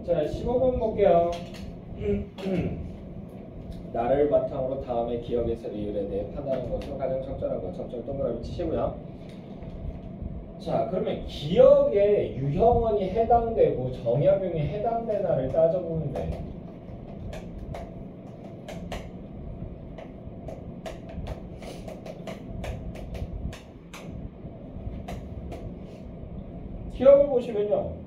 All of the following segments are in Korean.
자, 15번 볼게요. 나를 바탕으로 다음의 기억에서 리을에 대해 판단하는 것은 가장 적절한 것. 점점 동그라미 치시고요. 자, 그러면 기억에 유형원이 해당되고 정약용이 해당되나를 따져보면 돼. 기억을 보시면요.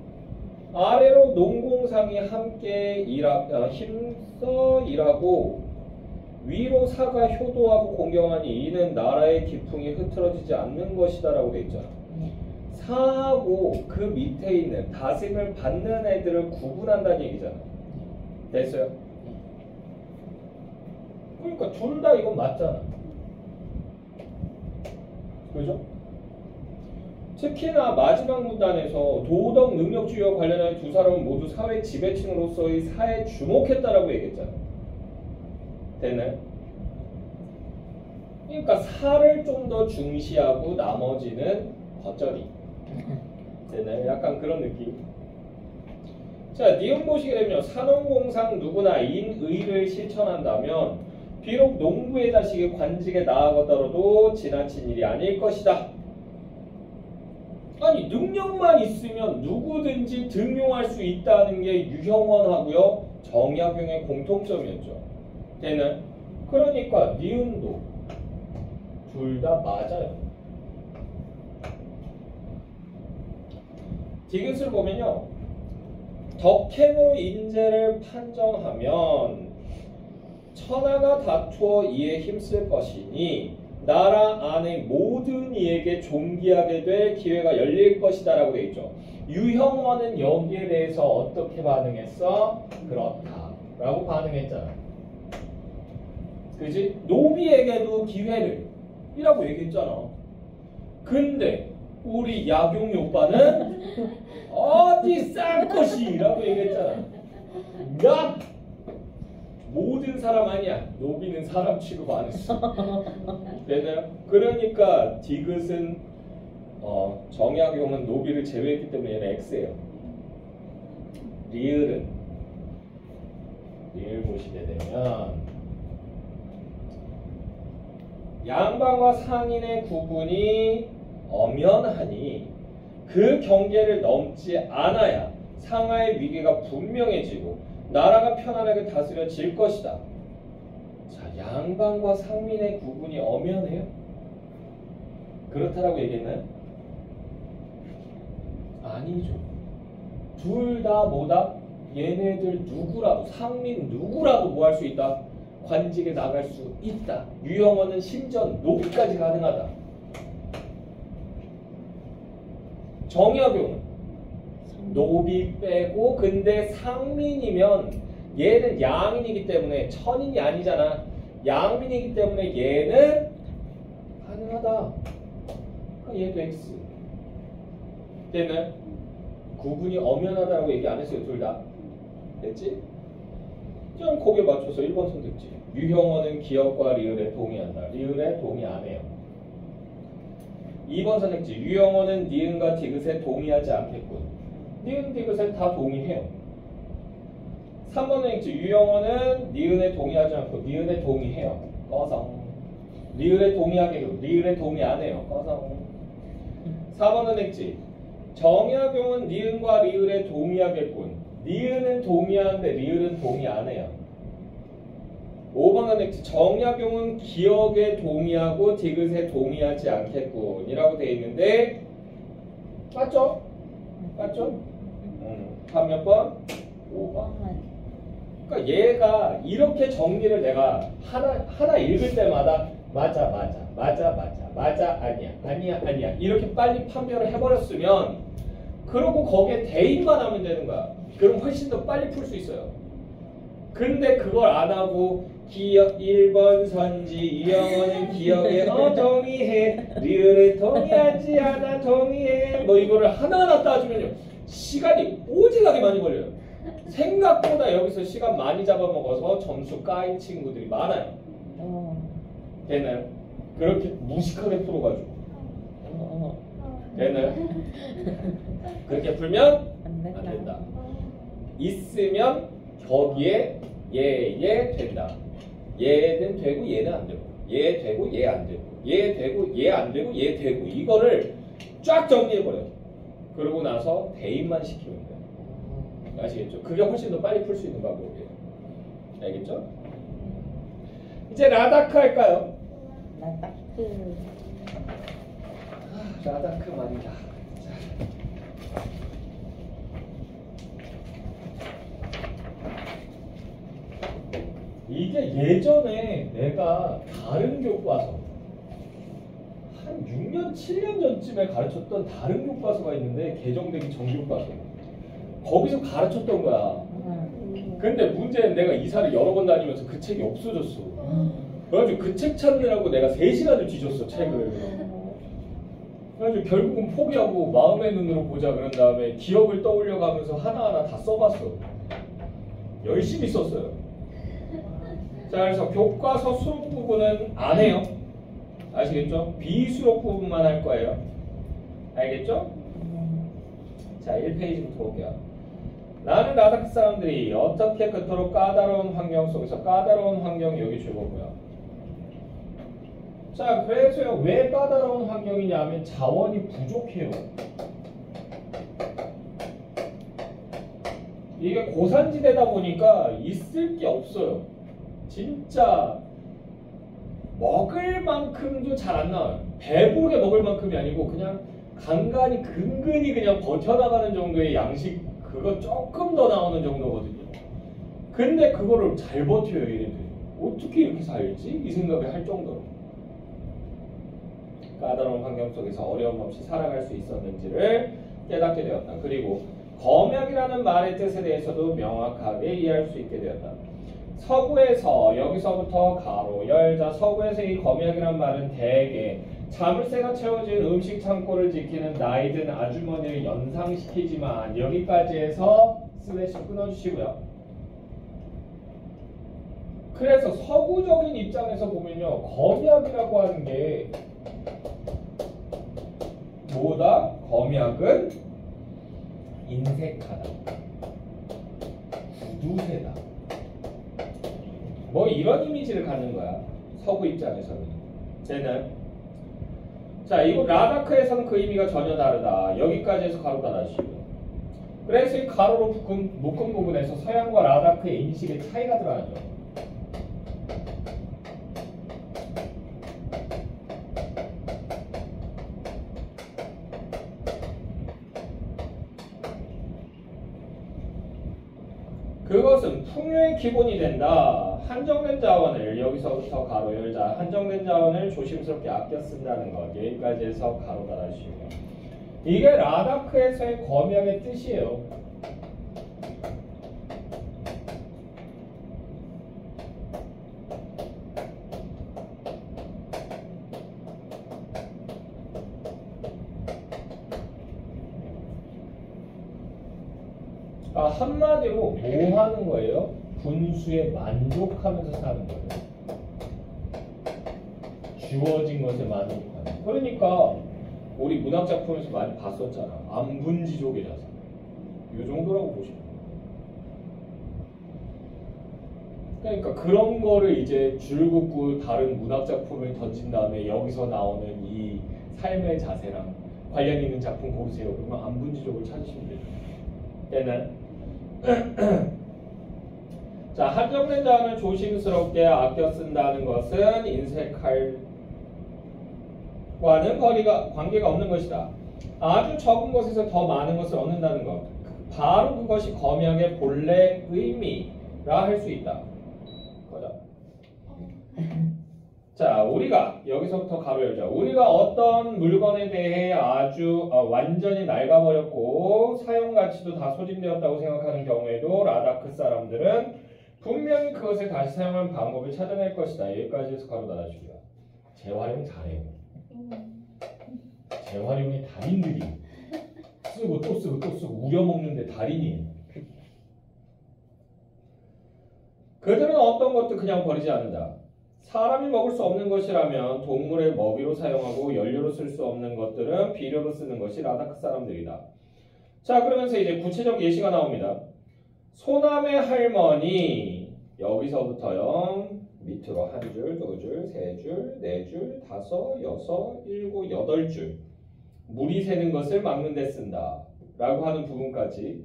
아래로 농공상이 함께 힘써 일하고 위로 사가 효도하고 공경하니 이는 나라의 기풍이 흐트러지지 않는 것이다 라고 돼 있잖아. 사하고 그 밑에 있는 다짐을 받는 애들을 구분한다는 얘기잖아. 됐어요? 그러니까 둘 다 이건 맞잖아. 그죠? 특히나 마지막 문단에서 도덕 능력주의와 관련한 두 사람은 모두 사회 지배층으로서의 사에 주목했다라고 얘기했잖아. 됐나요? 그러니까 사를 좀 더 중시하고 나머지는 겉절이. 됐나요? 약간 그런 느낌. 자, 니은 보시게 되면 산업공상 누구나 인의를 실천한다면 비록 농부의 자식이 관직에 나아가더라도 지나친 일이 아닐 것이다. 아니, 능력만 있으면 누구든지 등용할 수 있다는 게 유형원하고요 정약용의 공통점이었죠. 되는? 그러니까 니은도 둘 다 맞아요. 디귿을 보면요, 덕행으로 인재를 판정하면 천하가 다투어 이에 힘쓸 것이니 나라 안의 모든 이에게 존귀하게 될 기회가 열릴 것이다 라고 되어 있죠. 유형원은 여기에 대해서 어떻게 반응했어? 그렇다 라고 반응했잖아. 그지? 노비에게도 기회를 이라고 얘기했잖아. 근데 우리 야경이 오빠는 어디 쌀 것이 라고 얘기했잖아. 야! 모든 사람 아니야. 노비는 사람 취급 안 했어. 되나요? 그러니까 디귿은 정약용은 노비를 제외했기 때문에 얘는 X예요. 리을 보시게 되면 양반과 상인의 구분이 엄연하니 그 경계를 넘지 않아야 상하의 위계가 분명해지고 나라가 편안하게 다스려질 것이다. 자, 양반과 상민의 구분이 엄연해요? 그렇다라고 얘기했나요? 아니죠. 둘 다 뭐다? 얘네들 누구라도, 상민 누구라도 뭐 할 수 있다? 관직에 나갈 수 있다. 유형원은 심지어 노비까지 가능하다. 정약용은 노비 빼고 근데 상민이면 얘는 양인이기 때문에 천인이 아니잖아. 양민이기 때문에 얘는 가능하다. 그러니까 얘도 X. 얘는 구분이 엄연하다고 얘기 안 했어요. 둘 다. 됐지? 좀 거기에 맞춰서 1번 선택지. 유형원은 기억과 리을에 동의한다. 리을에 동의 안 해요. 2번 선택지. 유형원은 니은과 디귿에 동의하지 않겠군. 니은, 디귿에 다 동의해요. 3번 선택지. 유형원은 니은에 동의하지 않고 니은에 동의해요. 꺼성. 리을에 동의하겠고 리을에 동의 안 해요. 꺼성. 4번 선택지. 정약용은 니은과 리을에 동의하겠군. 니은은 동의하는데 리을은 동의 안 해요. 5번 선택지. 정약용은 기억에 동의하고 디귿에 동의하지 않겠군 이라고 되어 있는데 맞죠? 맞죠? 다음 몇 번? 5번. 그러니까 얘가 이렇게 정리를 내가 하나 읽을 때마다 맞아 아니야 이렇게 빨리 판별을 해버렸으면 그러고 거기에 대입만 하면 되는 거야. 그럼 훨씬 더 빨리 풀 수 있어요. 근데 그걸 안 하고 기억 1번 선지 유형원은 기억에 동의해 리을에 동의하지 않아 동의해 뭐 이거를 하나하나 따주면요 시간이 오지하게 많이 걸려요. 생각보다 여기서 시간 많이 잡아먹어서 점수 까인 친구들이 많아요. 되나요? 그렇게 무식하게 풀어가지고 되나요? 그렇게 풀면 안 된다. 있으면 거기에 얘 된다. 얘는 되고 얘는 안 되고 얘 되고 얘 안 되고 얘 되고 얘 안 되고 얘 되고 이거를 쫙 정리해버려. 그러고 나서 대입만 시키면 돼. 아시겠죠? 그게 훨씬 더 빨리 풀 수 있는 방법이에요. 알겠죠? 이제 라다크 할까요? 라다크 말이다. 이게 예전에 내가 다른 교과서 한 6년, 7년 전쯤에 가르쳤던 다른 교과서가 있는데 개정되기 전 교과서 거기서 가르쳤던 거야. 근데 문제는 내가 이사를 여러 번 다니면서 그 책이 없어졌어. 그래가지고 그 책 찾느라고 내가 3시간을 뒤졌어 책을. 그래가지고 결국은 포기하고 마음의 눈으로 보자 그런 다음에 기억을 떠올려가면서 하나하나 다 써봤어. 열심히 썼어요. 자, 그래서 교과서 수록 부분은 안 해요. 아시겠죠? 비수록 부분만 할 거예요. 알겠죠? 자, 1페이지부터 볼게요. 나는 라다크 사람들이 어떻게 그토록 까다로운 환경 속에서 까다로운 환경이 여기 줄거고요. 자, 그래서요. 왜 까다로운 환경이냐면 자원이 부족해요. 이게 고산지대다 보니까 있을 게 없어요. 진짜 먹을 만큼도 잘 안 나와요. 배부르게 먹을 만큼이 아니고 그냥 간간히 근근히 그냥 버텨나가는 정도의 양식 그거 조금 더 나오는 정도거든요. 근데 그거를 잘 버텨요 얘네들이. 어떻게 이렇게 살지? 이 생각을 할 정도로 까다로운 환경 속에서 어려움 없이 살아갈 수 있었는지를 깨닫게 되었다. 그리고 검약이라는 말의 뜻에 대해서도 명확하게 이해할 수 있게 되었다. 서구에서 여기서부터 가로 열자 서구에서 이 검약이란 말은 대개 자물쇠가 채워진 음식 창고를 지키는 나이든 아주머니를 연상시키지만 여기까지 해서 슬래시 끊어주시고요. 그래서 서구적인 입장에서 보면요. 검약이라고 하는 게 뭐다? 검약은 인색하다. 구두쇠다. 뭐 이런 이미지를 갖는 거야. 서구 입장에서는. 쟤는 자, 이거 라다크에서는 그 의미가 전혀 다르다. 여기까지 해서 가로 닫아주시고. 그래서 이 가로로 묶은 부분에서 서양과 라다크의 인식의 차이가 드러나죠. 그것은 풍요의 기본이 된다. 한정된 자원을 여기서부터 가로 열자. 한정된 자원을 조심스럽게 아껴 쓴다는 것. 여기까지 해서 가로 닫아주시고요. 이게 라다크에서의 검약의 뜻이에요. 한마디로 뭐 하는 거예요? 분수에 만족하면서 사는 거예요. 주어진 것에 만족하는. 그러니까 우리 문학작품에서 많이 봤었잖아. 안분지족의 자세. 이 정도라고 보시면 돼요. 그러니까 그런 거를 이제 줄 긋고 다른 문학작품을 던진 다음에 여기서 나오는 이 삶의 자세랑 관련 있는 작품 고르세요. 그러면 안분지족을 찾으시면 되죠. 얘는 자, 한정된 자원을 조심스럽게 아껴 쓴다는 것은 인색할과는 관계가 없는 것이다. 아주 적은 것에서 더 많은 것을 얻는다는 것. 바로 그것이 검약의 본래 의미라 할 수 있다. 거죠. 자, 우리가 여기서부터 가로 열자. 우리가 어떤 물건에 대해 아주 완전히 낡아버렸고 사용 가치도 다 소진되었다고 생각하는 경우에도 라다크 사람들은 분명히 그것을 다시 사용하는 방법을 찾아낼 것이다. 여기까지 해서 가로 닫아주고요. 재활용 잘해요. 재활용의 달인들이 쓰고 또 쓰고 또 쓰고 우려먹는데 달인이에요. 그들은 어떤 것도 그냥 버리지 않는다. 사람이 먹을 수 없는 것이라면 동물의 먹이로 사용하고 연료로 쓸 수 없는 것들은 비료로 쓰는 것이 라다크 사람들이다. 자, 그러면서 이제 구체적 예시가 나옵니다. 소남의 할머니 여기서부터요. 밑으로 한 줄, 두 줄, 세 줄, 네 줄, 다섯, 여섯, 일곱, 여덟 줄. 물이 새는 것을 막는 데 쓴다. 라고 하는 부분까지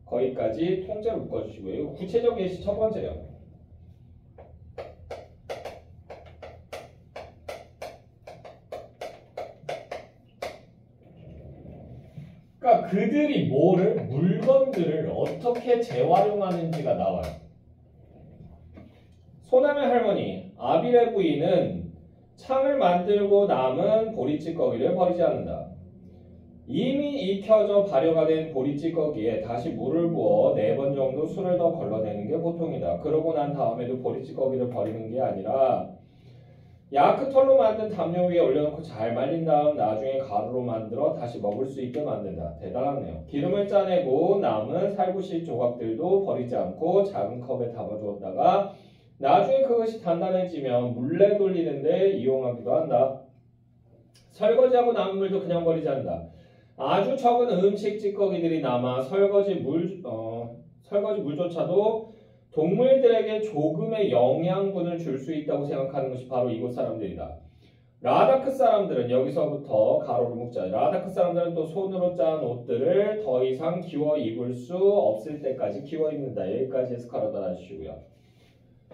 거기까지 통째로 묶어주시고요. 이거 구체적 예시 첫 번째요. 그러니까 그들이 물건들을 어떻게 재활용하는지가 나와요. 소남의 할머니 아빌의 부인은 창을 만들고 남은 보리찌꺼기를 버리지 않는다. 이미 익혀져 발효가 된 보리찌꺼기에 다시 물을 부어 4번 정도 술을 더 걸러내는 게 보통이다. 그러고 난 다음에도 보리찌꺼기를 버리는 게 아니라 야크털로 만든 담요 위에 올려놓고 잘 말린 다음 나중에 가루로 만들어 다시 먹을 수 있게 만든다. 대단하네요. 기름을 짜내고 남은 살구씨 조각들도 버리지 않고 작은 컵에 담아두었다가 나중에 그것이 단단해지면 물레 돌리는데 이용하기도 한다. 설거지하고 남은 물도 그냥 버리지 않는다. 아주 적은 음식 찌꺼기들이 남아 설거지 물조차도 동물들에게 조금의 영양분을 줄 수 있다고 생각하는 것이 바로 이곳 사람들이다. 라다크 사람들은 여기서부터 가로를 묶자. 라다크 사람들은 또 손으로 짠 옷들을 더 이상 기워 입을 수 없을 때까지 기워 입는다. 여기까지 해서 가로다 놔주시고요.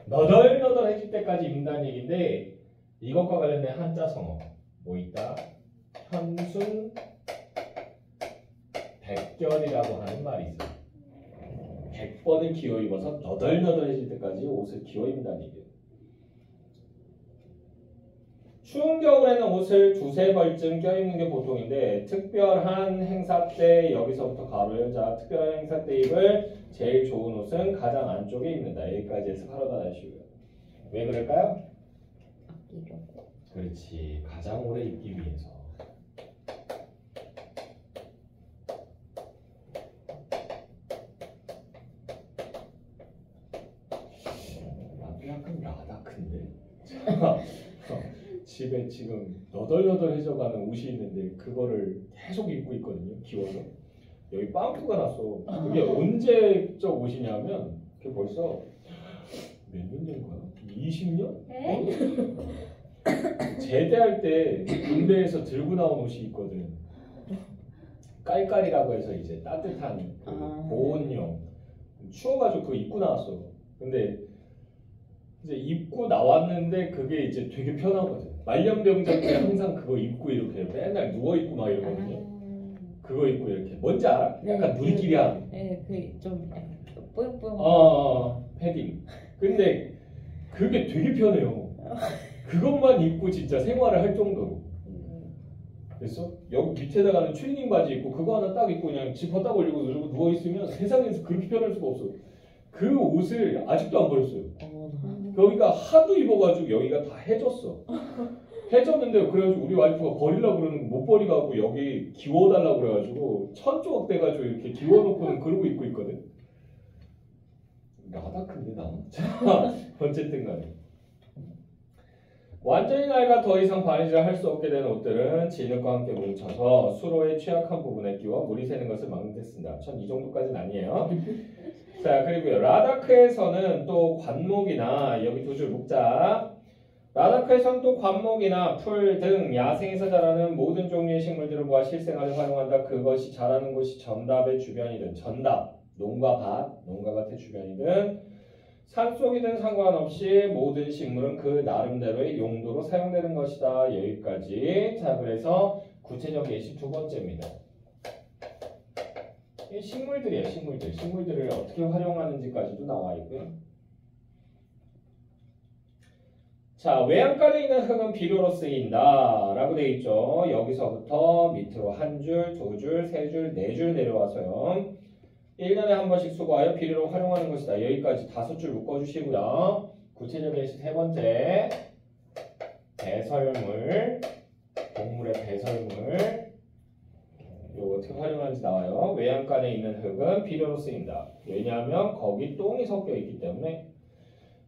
너덜너덜해질 때까지 입는다는 얘기인데 이것과 관련된 한자 성어 뭐 있다? 현순 백결이라고 하는 말이 있어요. 100번을 기어 입어서 너덜너덜해질 때까지 옷을 기어 입는다는 얘기예요. 추운 겨울에는 옷을 2~3벌쯤 껴입는 게 보통인데 특별한 행사 때 여기서부터 가로 열자. 특별한 행사 때 입을 제일 좋은 옷은 가장 안쪽에 입는다. 여기까지 해서 가로다 놔주시고요. 왜 그럴까요? 아끼려고. 그렇지. 가장 오래 입기 위해서. 나도 약간 라다크인데? 집에 지금 너덜너덜해져가는 옷이 있는데 그거를 계속 입고 있거든요. 기워서. 여기 빵꾸가 났어. 그게 언제적 옷이냐면 그게 벌써 몇 년 된 거야? 20년? 에? 제대할 때 군대에서 들고 나온 옷이 있거든. 깔깔이라고 해서 이제 따뜻한 그 보온용. 추워가지고 그거 입고 나왔어. 근데 이제 입고 나왔는데 그게 이제 되게 편하거든. 말년병장 때 항상 그거 입고 이렇게 맨날 누워 있고 막 이러거든요. 그거 입고 이렇게 뭔지 알아? 약간 누리끼리한. 네, 그 좀 뽀용뽀용. 패딩. 근데 그게 되게 편해요. 그것만 입고 진짜 생활을 할 정도로. 그래서 여기 밑에다가는 트레이닝 바지 입고 그거 하나 딱 입고 그냥 지퍼 딱 올리고 이러고 누워 있으면 세상에서 그렇게 편할 수가 없어. 그 옷을 아직도 안 버렸어요. 여기가 하도 입어가지고 여기가 다 해졌어. 해졌는데 그래가지고 우리 와이프가 버리려고 그러는 거 못 버리고 여기 기워달라고 그래가지고 천조각 돼가지고 이렇게 기워놓고는 그러고 입고 있거든. 라다크인데 나. 자, 어쨌든 간에 완전히 낡아 더 이상 바느질을 할 수 없게 된 옷들은 진흙과 함께 뭉쳐서 수로의 취약한 부분에 끼워 물이 새는 것을 막는 데 쓴다. 전 이 정도까지는 아니에요. 자, 그리고요. 라다크에서는 또 관목이나 여기 두 줄 묶자. 라다크에서는 또 관목이나 풀 등 야생에서 자라는 모든 종류의 식물들을 모아 실생활에 활용한다. 그것이 자라는 곳이 전답의 주변이든 전답, 농가 밭, 농가 밭의 주변이든 산속이든 상관없이 모든 식물은 그 나름대로의 용도로 사용되는 것이다. 여기까지. 자, 그래서 구체적 예시 두 번째입니다. 식물들이에요. 식물들을 어떻게 활용하는지까지도 나와 있고요. 자, 외양간에 있는 흙은 비료로 쓰인다 라고 되어 있죠. 여기서부터 밑으로 한 줄, 두 줄, 세 줄, 네 줄 내려와서요. 1년에 한 번씩 수거하여 비료로 활용하는 것이다. 여기까지 5줄 묶어주시고요. 구체적 예시 세 번째. 배설물, 곡물의 배설물. 이거 어떻게 활용하는지 나와요. 외양간에 있는 흙은 비료로 쓰인다. 왜냐하면 거기 똥이 섞여 있기 때문에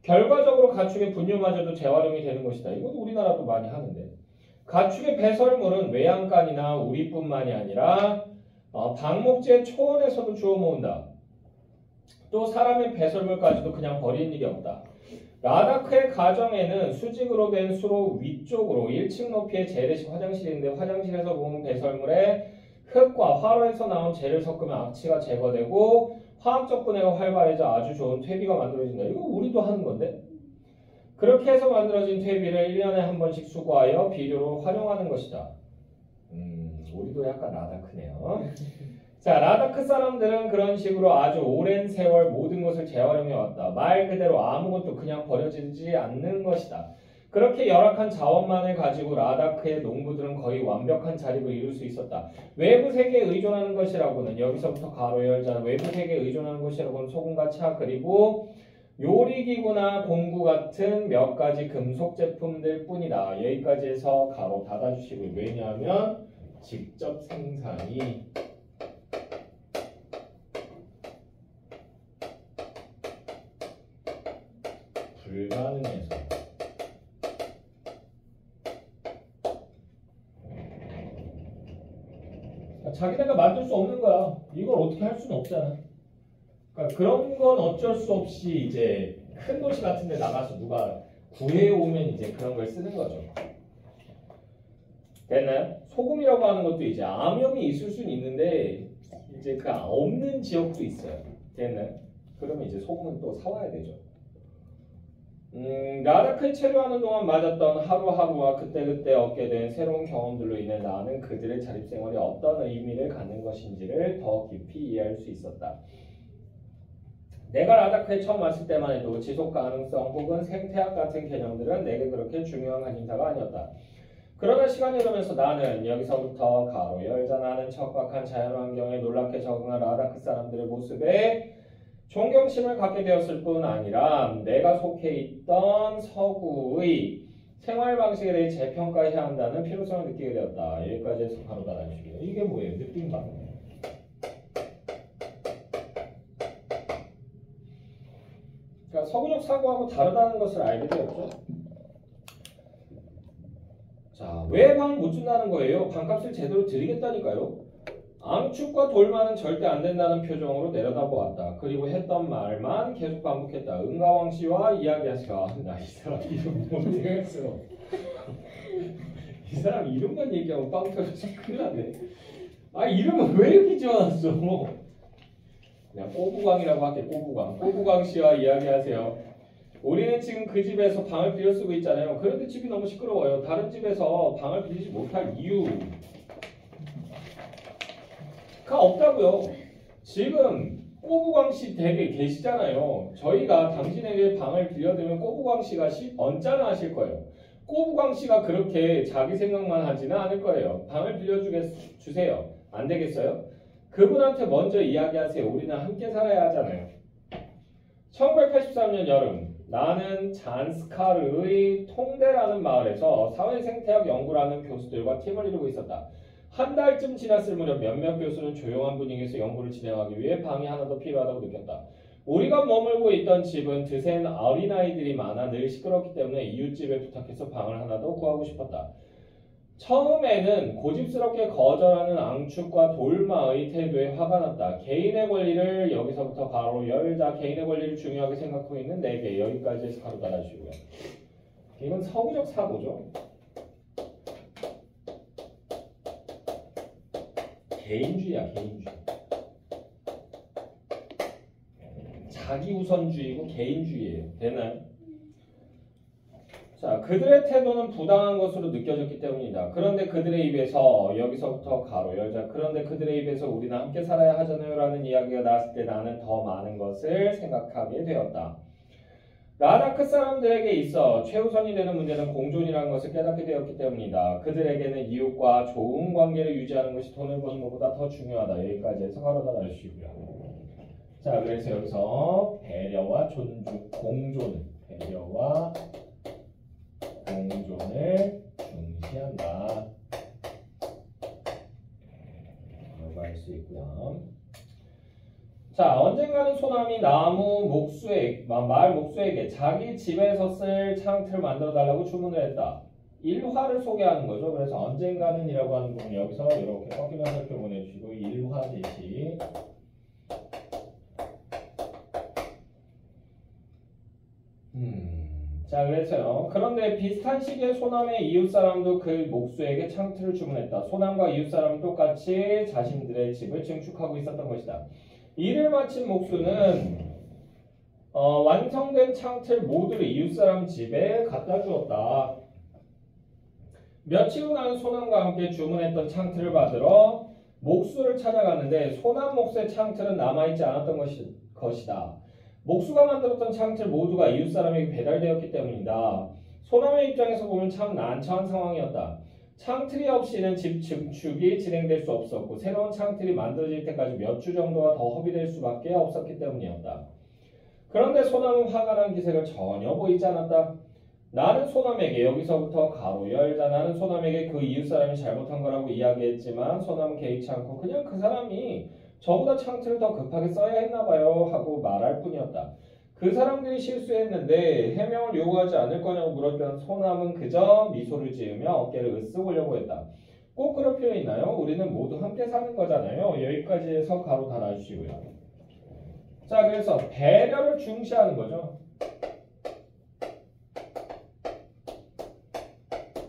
결과적으로 가축의 분뇨마저도 재활용이 되는 것이다. 이것도 우리나라도 많이 하는데 가축의 배설물은 외양간이나 우리뿐만이 아니라 방목지의 초원에서도 주워 모은다. 또 사람의 배설물까지도 그냥 버리는 일이 없다. 라다크의 가정에는 수직으로 된 수로 위쪽으로 1층 높이의 재래식 화장실이 있는데 화장실에서 모은 배설물에 흙과 화로에서 나온 재를 섞으면 악취가 제거되고 화학적 분해가 활발해져 아주 좋은 퇴비가 만들어진다. 이거 우리도 하는 건데? 그렇게 해서 만들어진 퇴비를 1년에 한 번씩 수거하여 비료로 활용하는 것이다. 우리도 약간 라다크네요. 자, 라다크 사람들은 그런 식으로 아주 오랜 세월 모든 것을 재활용해왔다. 말 그대로 아무것도 그냥 버려지지 않는 것이다. 그렇게 열악한 자원만을 가지고 라다크의 농부들은 거의 완벽한 자립을 이룰 수 있었다. 외부 세계에 의존하는 것이라고는 여기서부터 가로 열자 외부 세계에 의존하는 것이라고는 소금과 차 그리고 요리기구나 공구 같은 몇 가지 금속 제품들 뿐이다. 여기까지 해서 가로 닫아주시고요. 왜냐하면 직접 생산이 불가능해서 자기네가 만들 수 없는 거야. 이걸 어떻게 할 수는 없잖아. 그러니까 그런 건 어쩔 수 없이 이제 큰 도시 같은 데 나가서 누가 구해오면 이제 그런 걸 쓰는 거죠. 됐나요? 소금이라고 하는 것도 이제 암염이 있을 수는 있는데 이제 그 없는 지역도 있어요. 됐나요? 그러면 이제 소금은 또 사와야 되죠. 라다크에 체류하는 동안 맞았던 하루하루와 그때그때 얻게 된 새로운 경험들로 인해 나는 그들의 자립생활이 어떤 의미를 갖는 것인지를 더 깊이 이해할 수 있었다. 내가 라다크에 처음 왔을 때만 해도 지속 가능성 혹은 생태학 같은 개념들은 내게 그렇게 중요한 관심사가 아니었다. 그러나 시간이 흐르면서 나는 여기서부터 가로 열자 나는 척박한 자연환경에 놀랍게 적응한 라다크 사람들의 모습에 존경심을 갖게 되었을 뿐 아니라 내가 속해 있던 서구의 생활 방식에 대해 재평가해야 한다는 필요성을 느끼게 되었다. 여기까지 해서 바로 닫아주시고요. 이게 뭐예요? 느낌방. 그러니까 서구적 사고하고 다르다는 것을 알게 되었죠. 자, 왜 방 못 준다는 거예요? 방값을 제대로 드리겠다니까요. 앙축과 돌만은 절대 안 된다는 표정으로 내려다보았다. 그리고 했던 말만 계속 반복했다. 은가왕 씨와 이야기하시라. 나 이 사람 이름 못하겠어. 이 사람 이름만 얘기하면 빵 터져서 큰일 났네. 아, 이름은 왜 이렇게 지어놨어? 그냥 꼬부광이라고 할게. 꼬부광. 꼬부광 씨와 이야기하세요. 우리는 지금 그 집에서 방을 빌려 쓰고 있잖아요. 그런데 집이 너무 시끄러워요. 다른 집에서 방을 빌리지 못할 이유가 없다고요. 지금 꼬부광 씨 댁에 계시잖아요. 저희가 당신에게 방을 빌려드리면 꼬부광 씨가 언짢아 하실 거예요. 꼬부광 씨가 그렇게 자기 생각만 하지는 않을 거예요. 방을 빌려주세요. 안 되겠어요? 그분한테 먼저 이야기하세요. 우리는 함께 살아야 하잖아요. 1983년 여름 나는 잔스카르의 통대라는 마을에서 사회생태학 연구라는 교수들과 팀을 이루고 있었다. 한 달쯤 지났을 무렵 몇몇 교수는 조용한 분위기에서 연구를 진행하기 위해 방이 하나 더 필요하다고 느꼈다. 우리가 머물고 있던 집은 드센 어린아이들이 많아 늘 시끄럽기 때문에 이웃집에 부탁해서 방을 하나 더 구하고 싶었다. 처음에는 고집스럽게 거절하는 앙축과 돌마의 태도에 화가 났다. 개인의 권리를 여기서부터 가로 열자 개인의 권리를 중요하게 생각하고 있는 내게 여기까지 해서 가로 달아주시고요. 이건 서구적 사고죠. 개인주의야, 개인주의. 자기우선주의고 개인주의예요. 되나요? 자, 그들의 태도는 부당한 것으로 느껴졌기 때문이다. 그런데 그들의 입에서 여기서부터 가로 열자. 그런데 그들의 입에서 우리는 함께 살아야 하잖아요 라는 이야기가 나왔을 때 나는 더 많은 것을 생각하게 되었다. 라다크 사람들에게 있어 최우선이 되는 문제는 공존이라는 것을 깨닫게 되었기 때문이다. 그들에게는 이웃과 좋은 관계를 유지하는 것이 돈을 버는 것보다 더 중요하다. 여기까지 해서 가로다 달으시고요. 자, 그래서 여기서 배려와 존중, 공존, 배려와 공존을 중시한다. 라고 할 수 있고요. 자, 언젠가는 소남이 나무 목수에게, 마을 목수에게 자기 집에서 쓸 창틀을 만들어 달라고 주문을 했다. 일화를 소개하는 거죠. 그래서 언젠가는 이라고 하는 부분 여기서 이렇게 꺾이면서 이렇게 보내주시고 일화 대시 자, 그래서요. 그런데 비슷한 시기에 소남의 이웃 사람도 그 목수에게 창틀을 주문했다. 소남과 이웃 사람은 똑같이 자신들의 집을 증축하고 있었던 것이다. 일을 마친 목수는 완성된 창틀 모두를 이웃 사람 집에 갖다 주었다. 며칠 후 나는 소남과 함께 주문했던 창틀을 받으러 목수를 찾아갔는데 소남 목수의 창틀은 남아있지 않았던 것이다. 목수가 만들었던 창틀 모두가 이웃 사람에게 배달되었기 때문이다. 소남의 입장에서 보면 참 난처한 상황이었다. 창틀이 없이는 집 증축이 진행될 수 없었고 새로운 창틀이 만들어질 때까지 몇 주 정도가 더 허비될 수밖에 없었기 때문이었다. 그런데 소남은 화가 난 기색을 전혀 보이지 않았다. 나는 소남에게 여기서부터 가로 열자. 나는 소남에게 그 이웃 사람이 잘못한 거라고 이야기했지만 소남은 개의치 않고 그냥 그 사람이 저보다 창틀을 더 급하게 써야 했나 봐요 하고 말할 뿐이었다. 그 사람들이 실수했는데 해명을 요구하지 않을 거냐고 물었던 소남은 그저 미소를 지으며 어깨를 으쓱 올려고 했다. 꼭 그럴 필요 있나요? 우리는 모두 함께 사는 거잖아요. 여기까지 해서 가로 달아주시고요. 자, 그래서 배려를 중시하는 거죠.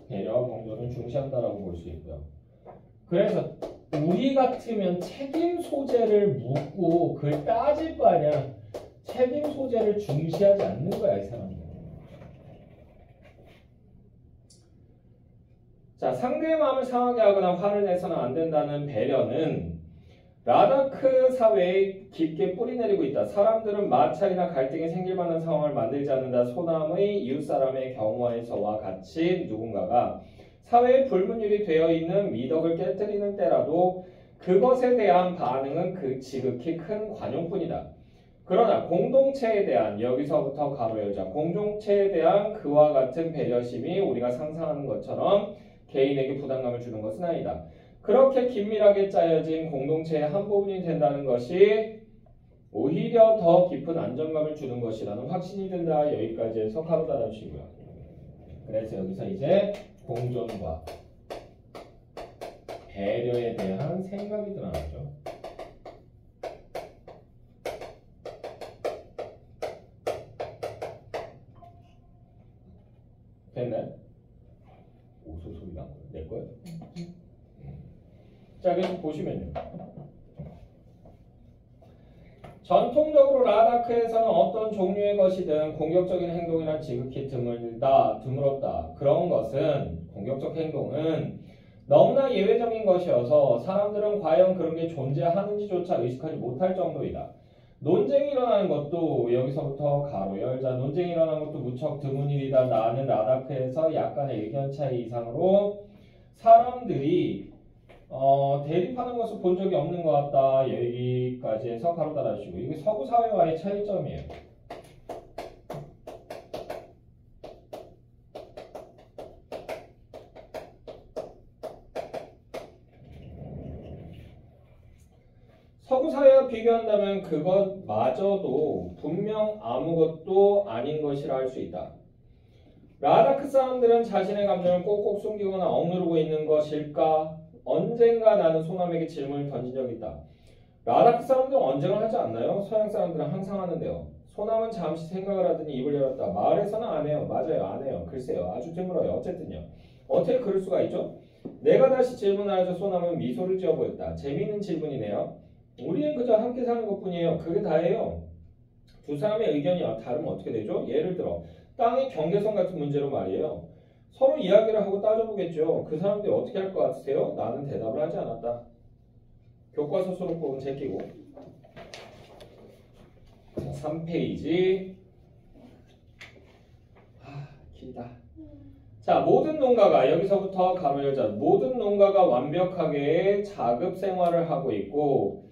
배려와 공존을 중시한다라고 볼 수 있고요. 그래서 우리 같으면 책임 소재를 묻고 그걸 따질 거 아니야. 책임 소재를 중시하지 않는 거야, 이 사람은. 자, 상대의 마음을 상하게 하거나 화를 내서는 안 된다는 배려는 라다크 사회에 깊게 뿌리내리고 있다. 사람들은 마찰이나 갈등이 생길 만한 상황을 만들지 않는다. 소남의 이웃 사람의 경우에서와 같이 누군가가 사회에 불문율이 되어 있는 미덕을 깨뜨리는 때라도 그것에 대한 반응은 그 지극히 큰 관용뿐이다. 그러나 공동체에 대한 여기서부터 가로 열자. 공동체에 대한 그와 같은 배려심이 우리가 상상하는 것처럼 개인에게 부담감을 주는 것은 아니다. 그렇게 긴밀하게 짜여진 공동체의 한 부분이 된다는 것이 오히려 더 깊은 안정감을 주는 것이라는 확신이 든다. 여기까지 해서 가로 달아주시고요. 그래서 여기서 이제 공존과 배려에 대한 생각이 드러나죠. 됐나요? 오소 소리가 안 나요. 내 거요? 자, 계속 보시면요. 전통적으로 라다크에서는 어떤 종류의 것이든 공격적인 행동이란 지극히 드물었다. 그런 것은 공격적 행동은 너무나 예외적인 것이어서 사람들은 과연 그런 게 존재하는지조차 의식하지 못할 정도이다. 논쟁이 일어나는 것도 여기서부터 가로 열자. 논쟁이 일어나는 것도 무척 드문 일이다. 나는 라다크에서 약간의 의견 차이 이상으로 사람들이 대립하는 것을 본 적이 없는 것 같다. 여기까지 해서 가로 달아주시고 이게 서구 사회와의 차이점이에요. 서구 사회와 비교한다면 그것마저도 분명 아무것도 아닌 것이라 할 수 있다. 라다크 사람들은 자신의 감정을 꼭꼭 숨기거나 억누르고 있는 것일까? 언젠가 나는 소남에게 질문을 던진 적이 있다. 라다크 사람들은 언쟁을 하지 않나요? 서양 사람들은 항상 하는데요. 소남은 잠시 생각을 하더니 입을 열었다. 마을에서는 안 해요. 맞아요. 안 해요. 글쎄요. 아주 드물어요. 어쨌든요. 어떻게 그럴 수가 있죠? 내가 다시 질문하여서 소남은 미소를 지어 보였다. 재미있는 질문이네요. 우리는 그저 함께 사는 것뿐이에요. 그게 다예요. 두 사람의 의견이 다르면 어떻게 되죠? 예를 들어 땅의 경계선 같은 문제로 말이에요. 서로 이야기를 하고 따져보겠죠. 그 사람들이 어떻게 할 것 같으세요? 나는 대답을 하지 않았다. 교과서 수록법은 제끼고 3페이지 길다. 자, 모든 농가가 여기서부터 가로 열자. 모든 농가가 완벽하게 자급 생활을 하고 있고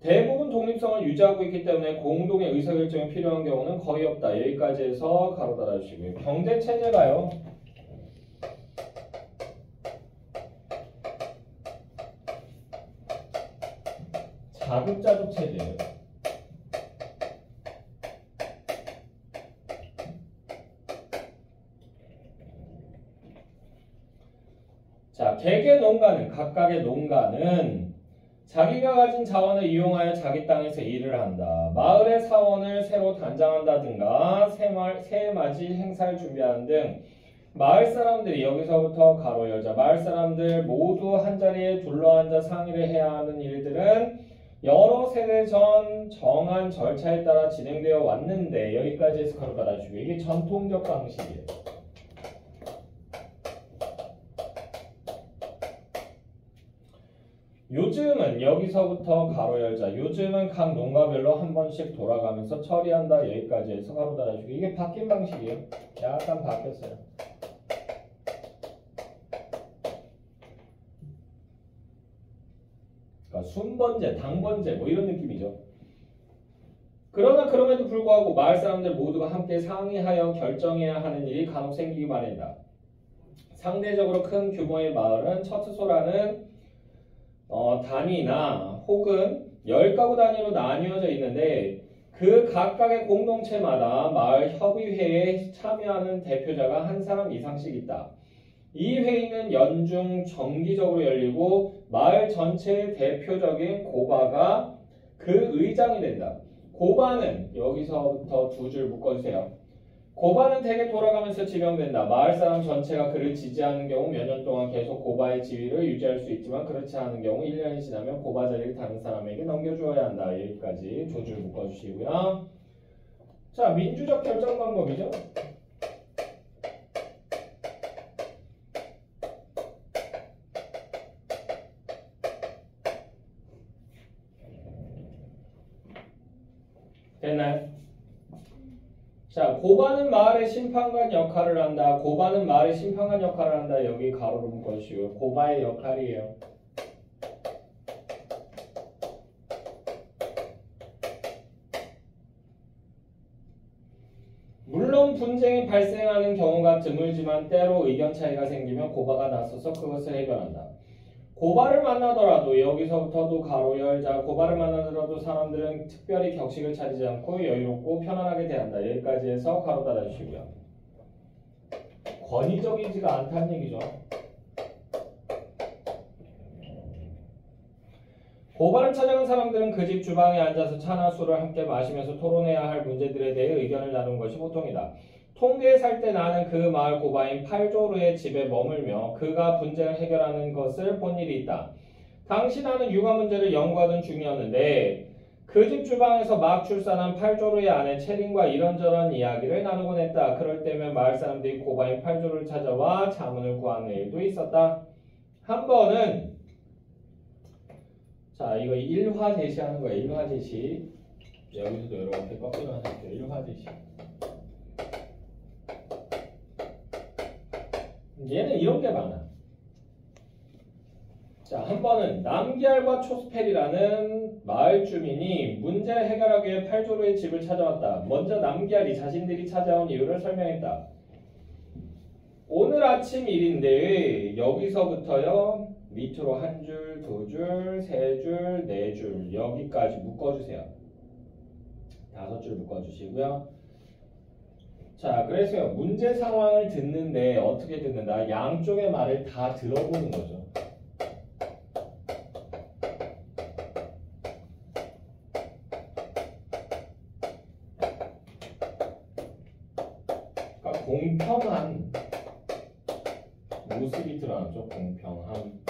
대부분 독립성을 유지하고 있기 때문에 공동의 의사결정이 필요한 경우는 거의 없다. 여기까지 해서 가로 달아주시고요. 경제체제가요. 자급자족 체제예요. 자, 개개 농가는 각각의 농가는 자기가 가진 자원을 이용하여 자기 땅에서 일을 한다. 마을의 사원을 새로 단장한다든가 새해맞이 행사를 준비하는 등 마을 사람들이 여기서부터 가로 열자 마을 사람들 모두 한자리에 둘러앉아 상의를 해야 하는 일들은 여러 세대 전 정한 절차에 따라 진행되어 왔는데 여기까지 해서 가로 받아주고 이게 전통적 방식이에요. 요즘은 여기서부터 가로 열자 요즘은 각 농가별로 한 번씩 돌아가면서 처리한다 여기까지 해서 가로 달아주고 이게 바뀐 방식이에요. 약간 바뀌었어요. 그러니까 순번제, 당번제 뭐 이런 느낌이죠. 그러나 그럼에도 불구하고 마을 사람들 모두가 함께 상의하여 결정해야 하는 일이 간혹 생기기 마련이다. 상대적으로 큰 규모의 마을은 처트소라는 단위나 혹은 10가구 단위로 나뉘어져 있는데 그 각각의 공동체마다 마을 협의회에 참여하는 대표자가 한 사람 이상씩 있다. 이 회의는 연중 정기적으로 열리고 마을 전체의 대표적인 고바가 그 의장이 된다. 고바는 여기서부터 두 줄 묶어주세요. 고바는 대개 돌아가면서 지명된다. 마을 사람 전체가 그를 지지하는 경우 몇 년 동안 계속 고바의 지위를 유지할 수 있지만 그렇지 않은 경우 1년이 지나면 고바 자리를 다른 사람에게 넘겨주어야 한다. 여기까지 두 줄 묶어주시고요. 자, 민주적 결정 방법이죠. 됐나요? 자, 고바는 마을의 심판관 역할을 한다. 고바는 마을의 심판관 역할을 한다. 여기 가로로 묶어주시고 고바의 역할이에요. 물론 분쟁이 발생하는 경우가 드물지만 때로 의견 차이가 생기면 고바가 나서서 그것을 해결한다. 고바를 만나더라도 여기서부터도 가로 열자 고바를 만나더라도 사람들은 특별히 격식을 차리지 않고 여유롭고 편안하게 대한다. 여기까지 해서 가로 닫아주시고요. 권위적이지가 않다는 얘기죠. 고바를 찾아간 사람들은 그 집 주방에 앉아서 차나 술을 함께 마시면서 토론해야 할 문제들에 대해 의견을 나누는 것이 보통이다. 통계에 살 때 나는 그 마을 고바인 팔조르의 집에 머물며 그가 분쟁을 해결하는 것을 본 일이 있다. 당시 나는 육아 문제를 연구하던 중이었는데 그 집 주방에서 막 출산한 팔조르의 아내 체린과 이런저런 이야기를 나누곤 했다. 그럴 때면 마을 사람들이 고바인 팔조르를 찾아와 자문을 구하는 일도 있었다. 한 번은 자 이거 일화 제시하는 거예요. 일화 제시 여기서도 여러분한테 꺾이는 상태 일화 제시 얘는 이런 게 많아. 자, 한 번은 남기알과 초스펠이라는 마을 주민이 문제를 해결하기 위해 팔조르의 집을 찾아왔다. 먼저 남기알이 자신들이 찾아온 이유를 설명했다. 오늘 아침 일인데 여기서부터요 밑으로 한 줄, 두 줄, 세 줄, 네 줄 여기까지 묶어주세요. 5줄 묶어주시고요. 자, 그래서 문제 상황을 듣는데 어떻게 듣는다? 양쪽의 말을 다 들어보는 거죠. 그러니까 공평한 모습이 드러나죠. 공평함.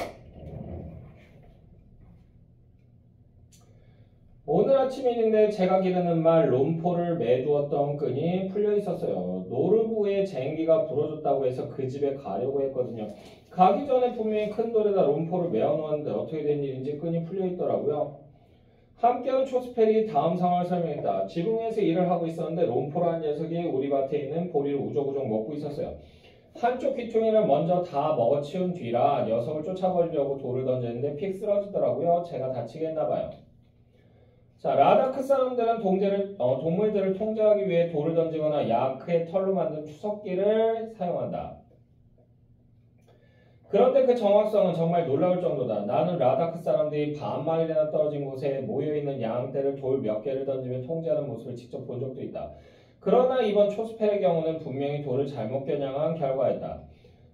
오늘 아침인데 제가 기르는 말 롬포를 매두었던 끈이 풀려 있었어요. 노르부의 쟁기가 부러졌다고 해서 그 집에 가려고 했거든요. 가기 전에 분명히 큰 돌에다 롬포를 메어놓았는데 어떻게 된 일인지 끈이 풀려 있더라고요. 함께한 초스펠이 다음 상황을 설명했다. 지붕에서 일을 하고 있었는데 롬포라는 녀석이 우리 밭에 있는 보리를 우적우적 먹고 있었어요. 한쪽 귀퉁이를 먼저 다 먹어치운 뒤라 녀석을 쫓아버리려고 돌을 던졌는데 픽 쓰러지더라고요. 제가 다치겠나봐요. 자, 라다크 사람들은 동물들을 통제하기 위해 돌을 던지거나 야크의 털로 만든 추석기를 사용한다. 그런데 그 정확성은 정말 놀라울 정도다. 나는 라다크 사람들이 반마일이나 떨어진 곳에 모여있는 양떼를 돌 몇 개를 던지며 통제하는 모습을 직접 본 적도 있다. 그러나 이번 초스펠의 경우는 분명히 돌을 잘못 겨냥한 결과였다.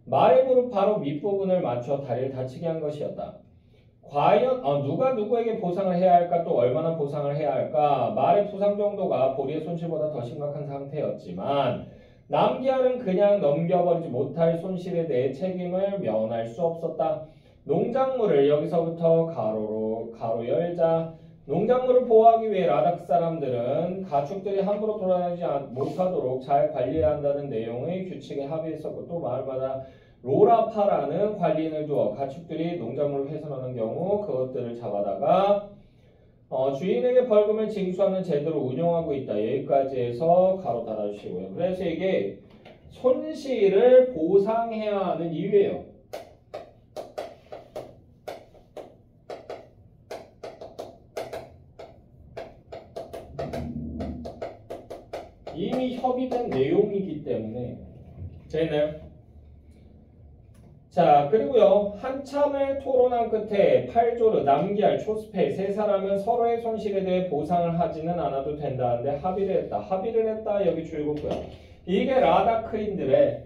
말의 무릎 바로 밑부분을 맞춰 다리를 다치게 한 것이었다. 과연 누가 누구에게 보상을 해야 할까 또 얼마나 보상을 해야 할까 말의 부상 정도가 보리의 손실보다 더 심각한 상태였지만 남기알은 그냥 넘겨버리지 못할 손실에 대해 책임을 면할 수 없었다. 농작물을 여기서부터 가로 열자 농작물을 보호하기 위해 라다크 사람들은 가축들이 함부로 돌아다니지 못하도록 잘 관리해야 한다는 내용의 규칙에 합의했었고 또 마을마다 로라파라는 관리인을 두어 가축들이 농작물을 훼손하는 경우 그것들을 잡아다가 주인에게 벌금을 징수하는 제도를 운영하고 있다. 여기까지 해서 가로 달아주시고요. 그래서 이게 손실을 보상해야 하는 이유예요. 이미 협의된 내용이기 때문에 되나요? 자, 그리고요. 한참을 토론한 끝에 팔조르, 남기알, 초스페 세 사람은 서로의 손실에 대해 보상을 하지는 않아도 된다는데 합의를 했다. 합의를 했다. 여기 줄였고요. 이게 라다크인들의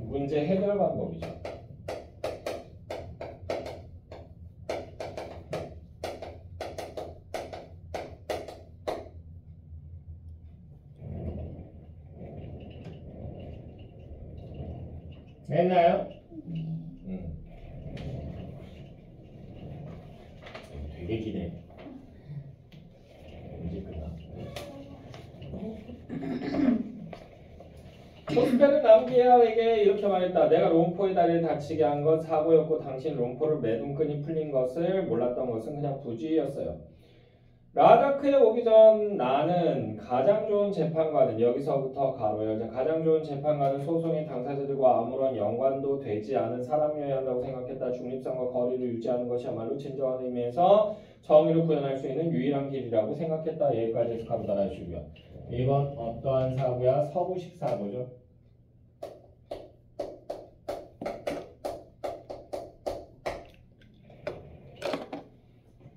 문제 해결 방법이죠. 됐나요? 되게 기네. 언제 끝나? 초스페는 남기알에게 이렇게 말했다. 내가 롬포의 다리를 다치게 한 건 사고였고 당신 롬포를 매둔 끈이 풀린 것을 몰랐던 것은 그냥 부주의였어요. 라다크에 오기 전 나는 가장 좋은 재판관은 여기서부터 가로 열자 가장 좋은 재판관은 소송의 당사자들과 아무런 연관도 되지 않은 사람이어야 한다고 생각했다. 중립성과 거리를 유지하는 것이야말로 진정한 의미에서 정의를 구현할 수 있는 유일한 길이라고 생각했다. 여기까지 해서 가로 달아주시고요. 이건 어떠한 사고야? 서구식 사고죠.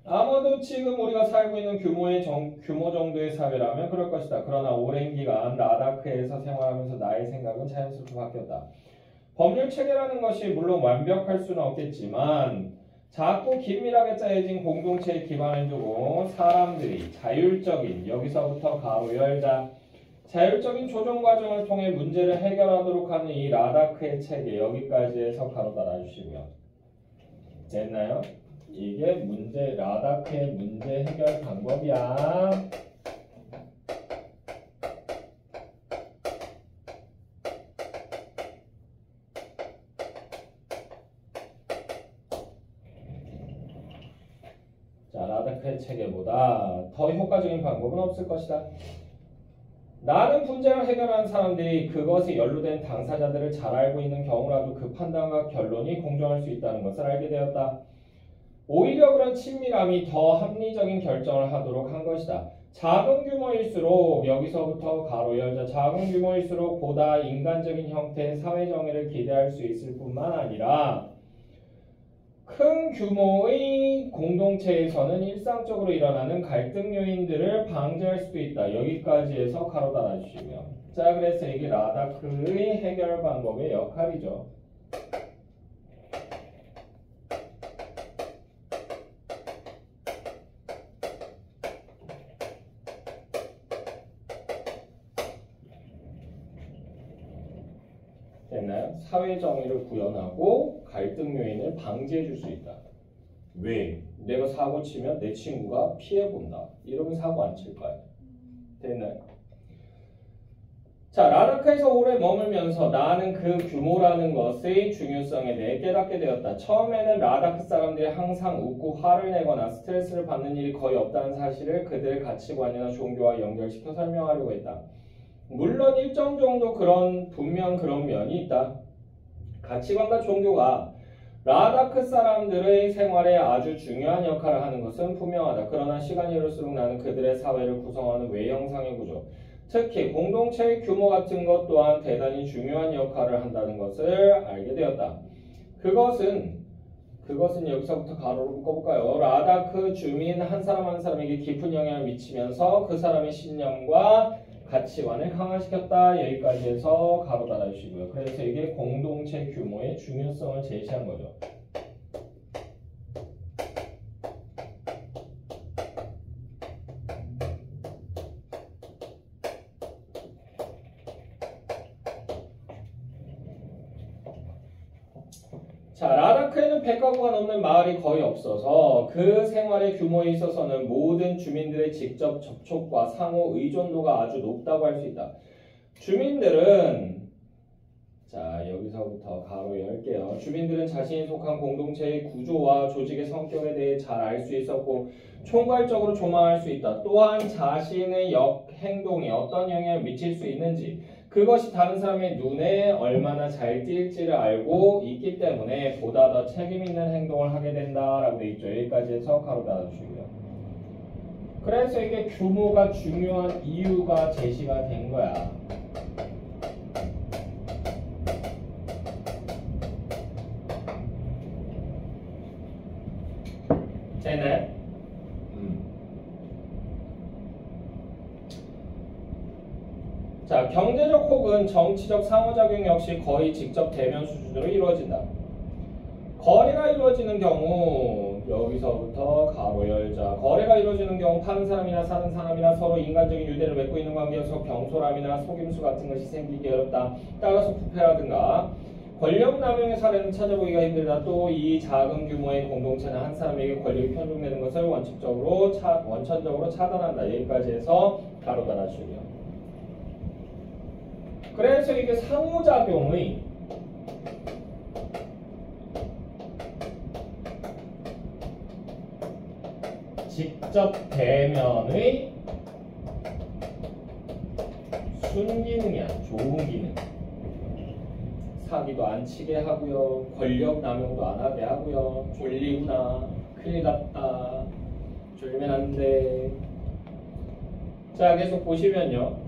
아마도 지금 우리가 살고 있는 규모 정도의 사회라면 그럴 것이다. 그러나 오랜 기간 라다크에서 생활하면서 나의 생각은 자연스럽게 바뀌었다. 법률 체계라는 것이 물론 완벽할 수는 없겠지만 작고 긴밀하게 짜여진 공동체의 기반을 두고 사람들이 자율적인 여기서부터 가로 열자 자율적인 조정 과정을 통해 문제를 해결하도록 하는 이 라다크의 체계 여기까지 해서 가로 달아주시고요. 됐나요? 이게 라다크의 문제 해결 방법이야. 자, 라다크의 체계보다 더 효과적인 방법은 없을 것이다. 나는 문제를 해결하는 사람들이 그것에 연루된 당사자들을 잘 알고 있는 경우라도 그 판단과 결론이 공정할 수 있다는 것을 알게 되었다. 오히려 그런 친밀함이 더 합리적인 결정을 하도록 한 것이다. 작은 규모일수록 여기서부터 가로 열자 작은 규모일수록 보다 인간적인 형태의 사회정의를 기대할 수 있을 뿐만 아니라 큰 규모의 공동체에서는 일상적으로 일어나는 갈등 요인들을 방지할 수도 있다. 여기까지 해서 가로 달아주시고요. 자, 그래서 이게 라다크의 해결 방법의 역할이죠. 됐나요? 사회 정의를 구현하고 갈등 요인을 방지해 줄 수 있다. 왜? 내가 사고 치면 내 친구가 피해 본다. 이러면 사고 안 칠 거야. 됐나요? 자, 라다크에서 오래 머물면서 나는 그 규모라는 것의 중요성에 대해 깨닫게 되었다. 처음에는 라다크 사람들이 항상 웃고 화를 내거나 스트레스를 받는 일이 거의 없다는 사실을 그들의 가치관이나 종교와 연결시켜 설명하려고 했다. 물론 일정 정도 분명 그런 면이 있다. 가치관과 종교가 라다크 사람들의 생활에 아주 중요한 역할을 하는 것은 분명하다. 그러나 시간이 흐를수록 나는 그들의 사회를 구성하는 외형상의 구조, 특히 공동체의 규모 같은 것 또한 대단히 중요한 역할을 한다는 것을 알게 되었다. 그것은 여기서부터 가로로 묶어볼까요? 라다크 주민 한 사람 한 사람에게 깊은 영향을 미치면서 그 사람의 신념과 가치관을 강화시켰다. 여기까지 해서 가로 닫아주시고요. 그래서 이게 공동체 규모의 중요성을 제시한 거죠. 자, 라다크에는 100가구가 넘는 마을이 거의 없어서 그 생활의 규모에 있어서는 모든 주민들의 직접 접촉과 상호 의존도가 아주 높다고 할 수 있다. 주민들은 자, 여기서부터 가로 열게요. 주민들은 자신이 속한 공동체의 구조와 조직의 성격에 대해 잘 알 수 있었고 총괄적으로 조망할 수 있다. 또한 자신의 행동에 어떤 영향을 미칠 수 있는지 그것이 다른 사람의 눈에 얼마나 잘 띌지를 알고 있기 때문에 보다 더 책임 있는 행동을 하게 된다라고 돼 있죠. 여기까지 해서 가로 닫아주시고요. 그래서 이게 규모가 중요한 이유가 제시가 된 거야. 되네? 자, 경제적 혹은 정치적 상호작용 역시 거의 직접 대면 수준으로 이루어진다. 거래가 이루어지는 경우 여기서부터 가로 열자. 거래가 이루어지는 경우 파는 사람이나 사는 사람이나 서로 인간적인 유대를 맺고 있는 관계여서 경솔함이나 속임수 같은 것이 생기기 어렵다. 따라서 부패라든가 권력 남용의 사례는 찾아보기가 힘들다. 또 이 작은 규모의 공동체는 한 사람에게 권력이 편중되는 것을 원천적으로 차단한다. 여기까지 해서 가로 닫아주고요. 그래서 이게 상호작용의 직접 대면의 순기능이야. 좋은 기능. 사기도 안 치게 하고요. 권력 남용도 안 하게 하고요. 졸리구나. 큰일 났다. 졸면 안 돼. 자, 계속 보시면요.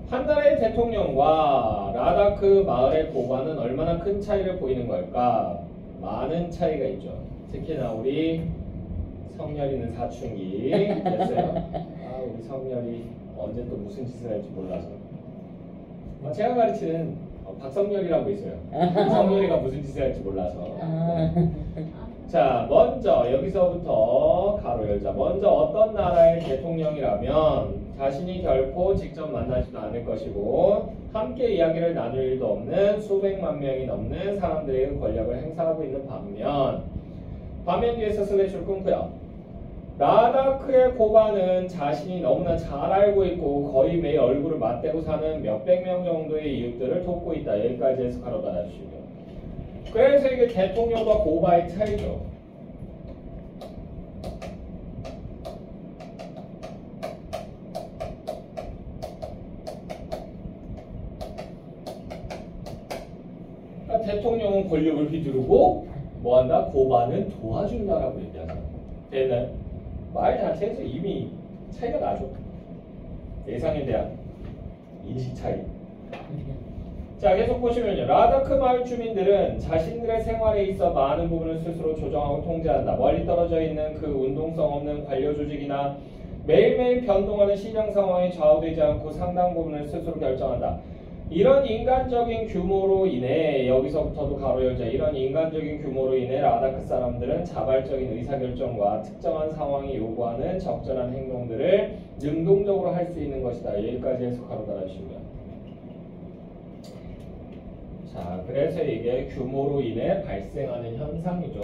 한 나라의 대통령과 라다크 마을의 고관은 얼마나 큰 차이를 보이는 걸까? 많은 차이가 있죠. 특히나 우리 성렬이는 사춘기 됐어요. 아, 우리 성렬이 언제 또 무슨 짓을 할지 몰라서. 제가 가르치는 박성렬이라고 있어요. 성렬이가 무슨 짓을 할지 몰라서. 네. 자, 먼저 여기서부터 가로 열자. 먼저 어떤 나라의 대통령이라면 자신이 결코 직접 만나지도 않을 것이고 함께 이야기를 나눌 일도 없는 수백만 명이 넘는 사람들에게 권력을 행사하고 있는 반면 뒤에서 슬래시를 끊고요. 라다크의 고관은 자신이 너무나 잘 알고 있고 거의 매일 얼굴을 맞대고 사는 몇백 명 정도의 이웃들을 돕고 있다. 여기까지 해서 가로 닫아주시고요. 그래서 이게 대통령과 고바의 차이죠. 그러니까 대통령은 권력을 휘두르고 뭐한다? 고바는 도와준다라고 얘기하잖아. 되나요? 말 자체에서 이미 차이가 나죠. 예상에 대한 인식 차이. 자, 계속 보시면요. 라다크 마을 주민들은 자신들의 생활에 있어 많은 부분을 스스로 조정하고 통제한다. 멀리 떨어져 있는 그 운동성 없는 관료 조직이나 매일매일 변동하는 시장 상황에 좌우되지 않고 상당 부분을 스스로 결정한다. 이런 인간적인 규모로 인해 여기서부터도 가로 열자. 이런 인간적인 규모로 인해 라다크 사람들은 자발적인 의사결정과 특정한 상황이 요구하는 적절한 행동들을 능동적으로 할 수 있는 것이다. 여기까지 해서 가로 닫아주시고요. 자, 그래서 이게 규모로 인해 발생하는 현상이죠.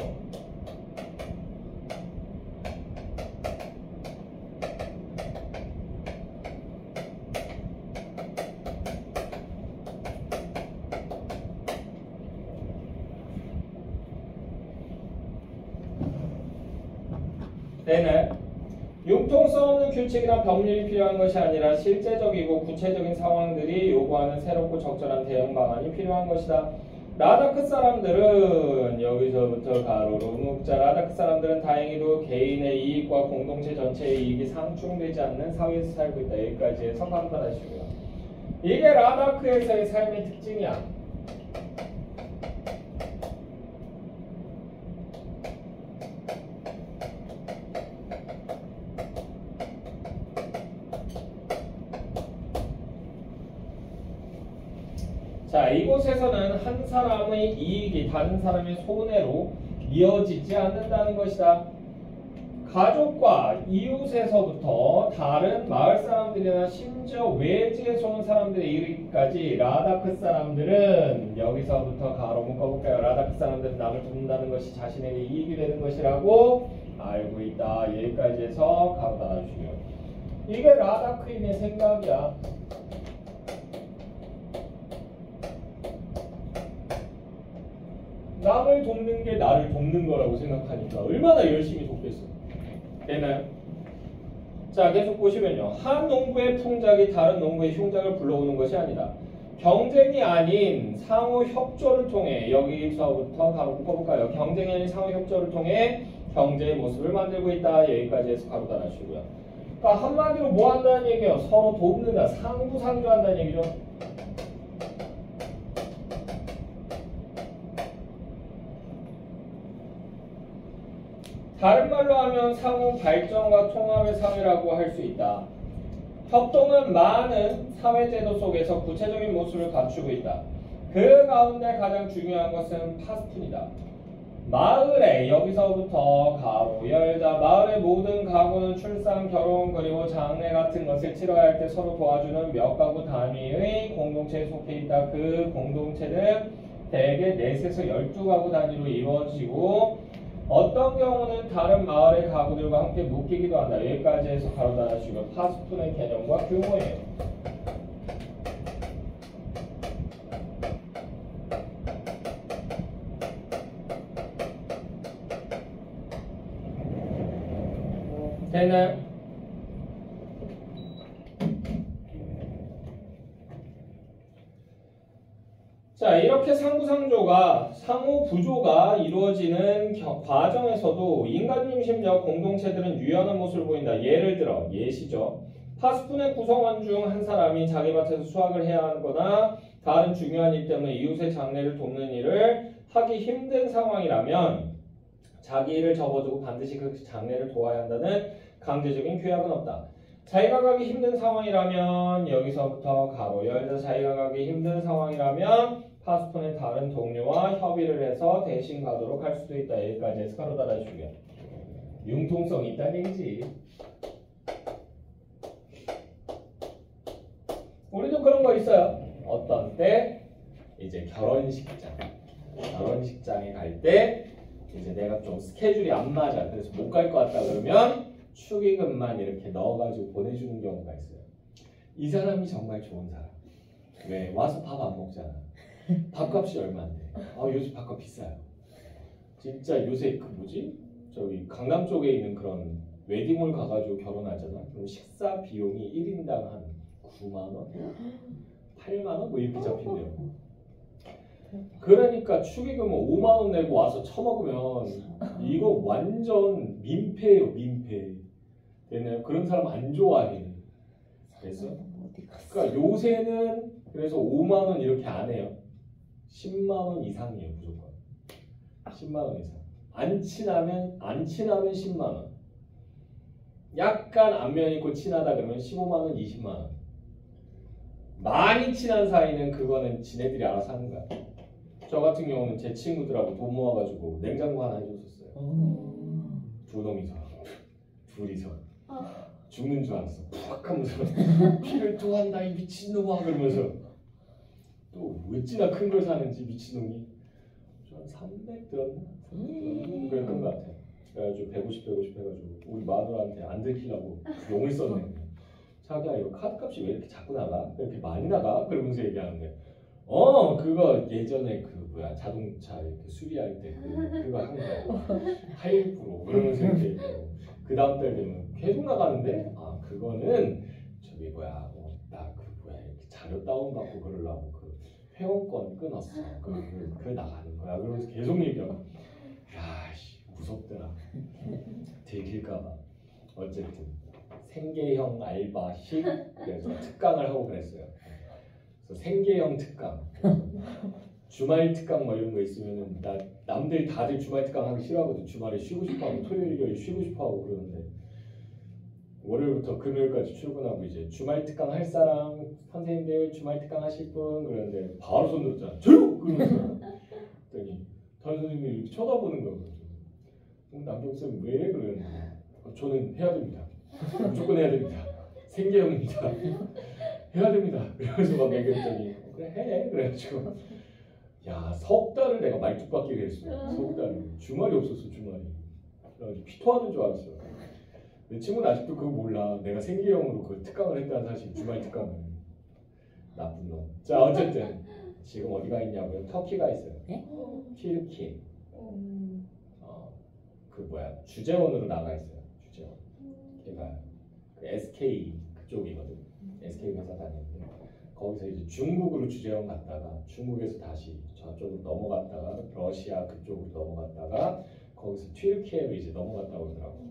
때는 융통성 없는 규칙이나 법률이 필요한 것이 아니라 실제적이고 구체적인 상황들이 요구하는 새롭고 적절한 대응 방안이 필요한 것이다. 라다크 사람들은 여기서부터 가로로 묶자. 라다크 사람들은 다행히도 개인의 이익과 공동체 전체의 이익이 상충되지 않는 사회에서 살고 있다. 여기까지 해서 가로 닫아주시고요. 이게 라다크에서의 삶의 특징이야. 자, 이곳에서는 한 사람의 이익이 다른 사람의 손해로 이어지지 않는다는 것이다. 가족과 이웃에서부터 다른 마을 사람들이나 심지어 외지에서 온 사람들의 이르기까지 라다크 사람들은 여기서부터 가로 묶어볼까요? 라다크 사람들은 남을 돕는다는 것이 자신에게 이익이 되는 것이라고 알고 있다. 여기까지 해서 가로 닫아주시고요. 이게 라다크인의 생각이야. 남을 돕는 게 나를 돕는 거라고 생각하니까 얼마나 열심히 돕겠어. 되나요? 자, 계속 보시면요. 한 농부의 풍작이 다른 농부의 흉작을 불러오는 것이 아니다. 경쟁이 아닌 상호 협조를 통해 여기서부터 가로 묶어볼까요? 경쟁이 아닌 상호 협조를 통해 경제의 모습을 만들고 있다. 여기까지 해서 가로 닫아주시고요. 그러니까 한마디로 뭐 한다는 얘기예요? 서로 돕는다. 상부상조한다는 얘기죠. 다른 말로 하면 상호 발전과 통합의 사회라고 할 수 있다. 협동은 많은 사회제도 속에서 구체적인 모습을 갖추고 있다. 그 가운데 가장 중요한 것은 파스푼이다. 마을에 여기서부터 가로 열자 마을의 모든 가구는 출산, 결혼 그리고 장례 같은 것을 치러야 할 때 서로 도와주는 몇 가구 단위의 공동체에 속해 있다. 그 공동체는 대개 4에서 12가구 단위로 이루어지고 어떤 경우는 다른 마을의 가구들과 함께 묶이기도 한다. 여기까지 해서 가로 닫아주시고 파스푼의 개념과 규모예요. 되나요? 자, 이렇게 상부상조가 상호 부조가 이루어지는 과정에서도 인간님 심지어 공동체들은 유연한 모습을 보인다. 예를 들어 예시죠. 파스푼의 구성원 중 한 사람이 자기 밭에서 수확을 해야 하거나 다른 중요한 일 때문에 이웃의 장례를 돕는 일을 하기 힘든 상황이라면 자기 일을 접어두고 반드시 그 장례를 도와야 한다는 강제적인 규약은 없다. 자기가 가기 힘든 상황이라면 여기서부터 가로 열자 자기가 가기 힘든 상황이라면 파스푼의 다른 동료와 협의를 해서 대신 가도록 할 수도 있다. 여기까지 해서 가로 닫아주고요. 융통성이 있다는 얘기지. 우리도 그런 거 있어요. 어떤 때 이제 결혼식장에 갈 때 이제 내가 좀 스케줄이 안 맞아. 그래서 못 갈 것 같다 그러면 축의금만 이렇게 넣어가지고 보내주는 경우가 있어요. 이 사람이 정말 좋은 사람. 왜? 와서 밥 안 먹잖아. 밥값이 얼마인데? 요즘 밥값 비싸요. 진짜 요새 그 뭐지? 저기 강남 쪽에 있는 그런 웨딩홀 가가지고 결혼하잖아. 그럼 식사 비용이 1인당 한 9만 원? 8만 원? 뭐 이렇게 잡힌대요. 그러니까 축의금은 5만 원 내고 와서 처먹으면 이거 완전 민폐예요, 민폐. 되나요? 그런 사람 안 좋아해. 그래서 그러니까 요새는 그래서 5만 원 이렇게 안 해요. 10만 원 이상이에요, 무조건. 10만 원 이상. 안 친하면 10만 원. 약간 안면 있고 친하다 그러면 15만 원, 20만 원. 많이 친한 사이는 그거는 지네들이 알아서 하는 거야. 저 같은 경우는 제 친구들하고 돈 모아가지고 냉장고 하나 해줬었어요. 두 놈이서 둘이서 죽는 줄 알았어. 푹 하면서 피를 토한다 이 미친놈아 그러면서 또 어찌나 큰 걸 사는지 미친놈이 한 300 들었나? 그랬던 것 같아. 그래가지고 150 해가지고 우리 마누라한테 안 들키려고 용을 썼네. 자기야 이거 카드값이 왜 이렇게 자꾸 나가? 왜 이렇게 많이 나가? 그러면서 얘기하는데 그거 예전에 그 뭐야 자동차 이렇게 수리할 때 그거 한 거 하이프로 그러면서 이렇게 얘기하고 그 다음 달 되면 계속 나가는데 그거는 저기 뭐야 나 그 뭐야 이렇게 자료 다운받고 그러려고 그 회원권 끊었어 그 나가는 거야 그러면서 계속 얘기하고 야씨 무섭더라 들킬까봐 어쨌든 생계형 알바식 그래서 특강을 하고 그랬어요. 그래서 생계형 특강 주말 특강 뭐 이런 거 있으면은 나 남들 다들 주말 특강 하기 싫어하거든. 주말에 쉬고 싶어하고 토요일 일요일 쉬고 싶어하고 그러는데 월요일부터 금요일까지 출근하고 이제 주말 특강 할 사람 선생님들 주말 특강 하실 분 그러는데 바로 손 들었잖아. 저요! 그러면서 그랬더니 다른 선생님이 이렇게 쳐다보는 거예요. 남경쌤 왜 그러는데 저는 해야 됩니다. 무조건 해야 됩니다. 생계형입니다. 해야 됩니다. 그래서 막 얘기했더니 그래 해. 그래가지고 야 석 달을 내가 말뚝박기를 했어. 석 달을. 주말이 없었어 주말이. 그래가지고 피토하는 줄 알았어. 내 친구는 아직도 그거 몰라. 내가 생계형으로 그 특강을 했다는 사실. 주말 특강을. 나쁜 놈. 자 어쨌든 지금 어디가 있냐고요? 터키가 있어요. 네? 튀르키. 그 뭐야 주재원으로 나가 있어요. 주재원. 걔가 그 SK 그쪽이거든. SK 회사 다니는데 거기서 이제 중국으로 주재원 갔다가 중국에서 다시 저쪽으로 넘어갔다가 러시아 그쪽으로 넘어갔다가 거기서 튀르키예로 이제 넘어갔다고 그러더라고.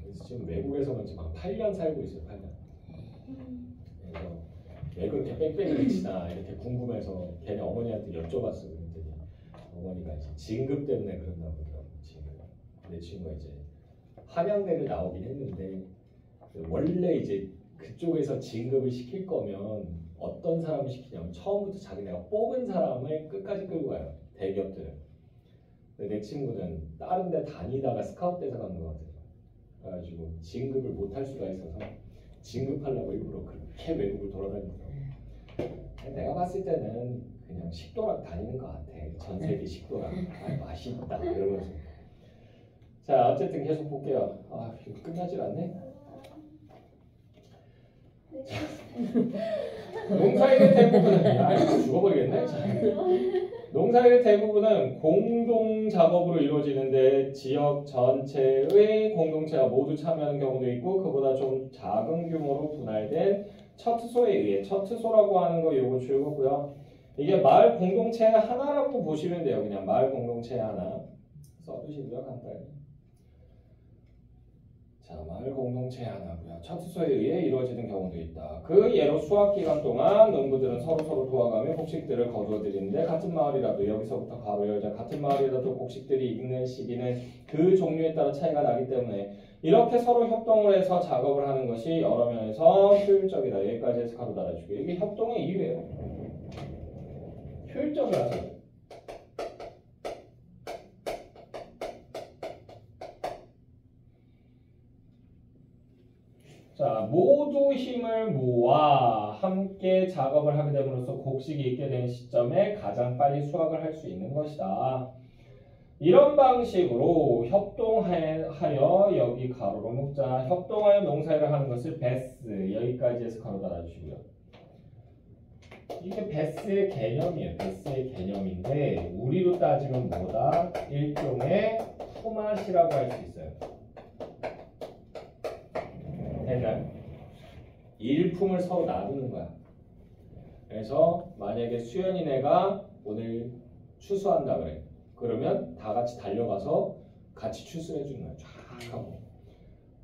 그래서 지금 외국에서는 지금 한 8년 살고 있어요. 8년. 그래서 왜 그렇게 뺑뺑이를 치나 이렇게 궁금해서 걔네 어머니한테 여쭤봤어. 그랬더니 어머니가 이제 진급 때문에 그런다고 그러더라고. 진급. 내 친구가 이제 한양대를 나오긴 했는데 원래 이제 그쪽에서 진급을 시킬 거면 어떤 사람을 시키냐면 처음부터 자기네가 뽑은 사람을 끝까지 끌고 가요. 대기업들은. 근데 내 친구는 다른 데 다니다가 스카웃돼서 간 것 같아요. 그래가지고 진급을 못 할 수가 있어서 진급하려고 일부러 그렇게 외국을 돌아다니더라고요. 내가 봤을 때는 그냥 식도락 다니는 것 같아. 전 세계 식도락. 아, 맛있다. 이러면서. 자, 어쨌든 계속 볼게요. 아, 이거 끝나질 않네. 농사일의 대부분은 죽어버리겠네. 농사일의 대부분은 공동 작업으로 이루어지는데 지역 전체의 공동체가 모두 참여하는 경우도 있고 그보다 좀 작은 규모로 분할된 처트소에 의해 처트소라고 하는 거 요거 줄거고요. 이게 마을 공동체 하나라고 보시면 돼요. 그냥 마을 공동체 하나 써두시고요. 간단히. 자, 마을 공동체 하나고요. 처트소에 의해 이루어지는 경우도 있다. 그 예로 수학 기간 동안 농부들은 서로 도와가며 곡식들을 거두어들이는데 같은 마을이라도 여기서부터 가로 열자 같은 마을이라도 곡식들이 익는 시기는 그 종류에 따라 차이가 나기 때문에 이렇게 서로 협동을 해서 작업을 하는 것이 여러 면에서 효율적이다. 여기까지 해서 가로 달아주고 이게 협동의 이유예요. 효율적을 하세요. 자, 모두 힘을 모아 함께 작업을 하게 됨으로써 곡식이 있게 되는 시점에 가장 빨리 수확을 할 수 있는 것이다. 이런 방식으로 협동하여 여기 가로로 묶자. 협동하여 농사일을 하는 것을 베스 여기까지 해서 가로 달아주시고요. 이게 베스의 개념이에요. 베스의 개념인데 우리로 따지면 뭐다? 일종의 포맷이라고 할 수 있어요. 됐나요? 일품을 서로 나누는 거야. 그래서 만약에 수연이네가 오늘 추수한다 그래. 그러면 다 같이 달려가서 같이 추수해 주는 거야. 쫙 하고.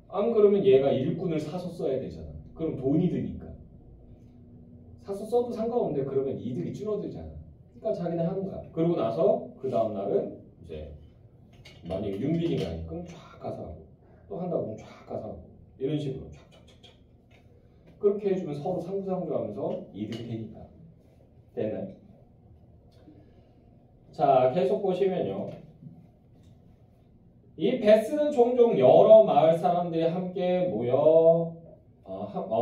안 그러면 얘가 일꾼을 사서 써야 되잖아. 그럼 돈이 드니까. 사서 써도 상관없는데 그러면 이득이 줄어들잖아. 그러니까 자기네 하는 거야. 그러고 나서 그 다음 날은 이제 만약에 윤빈이가 하니까 쫙 가서 하고 또 한다고 하면 쫙 가서 하고 이런 식으로 쫙쫙쫙쫙 그렇게 해주면 서로 상부상조하면서 이득이 되니까. 되나요? 자, 계속 보시면요. 이 베스는 종종 여러 마을 사람들이 함께 모여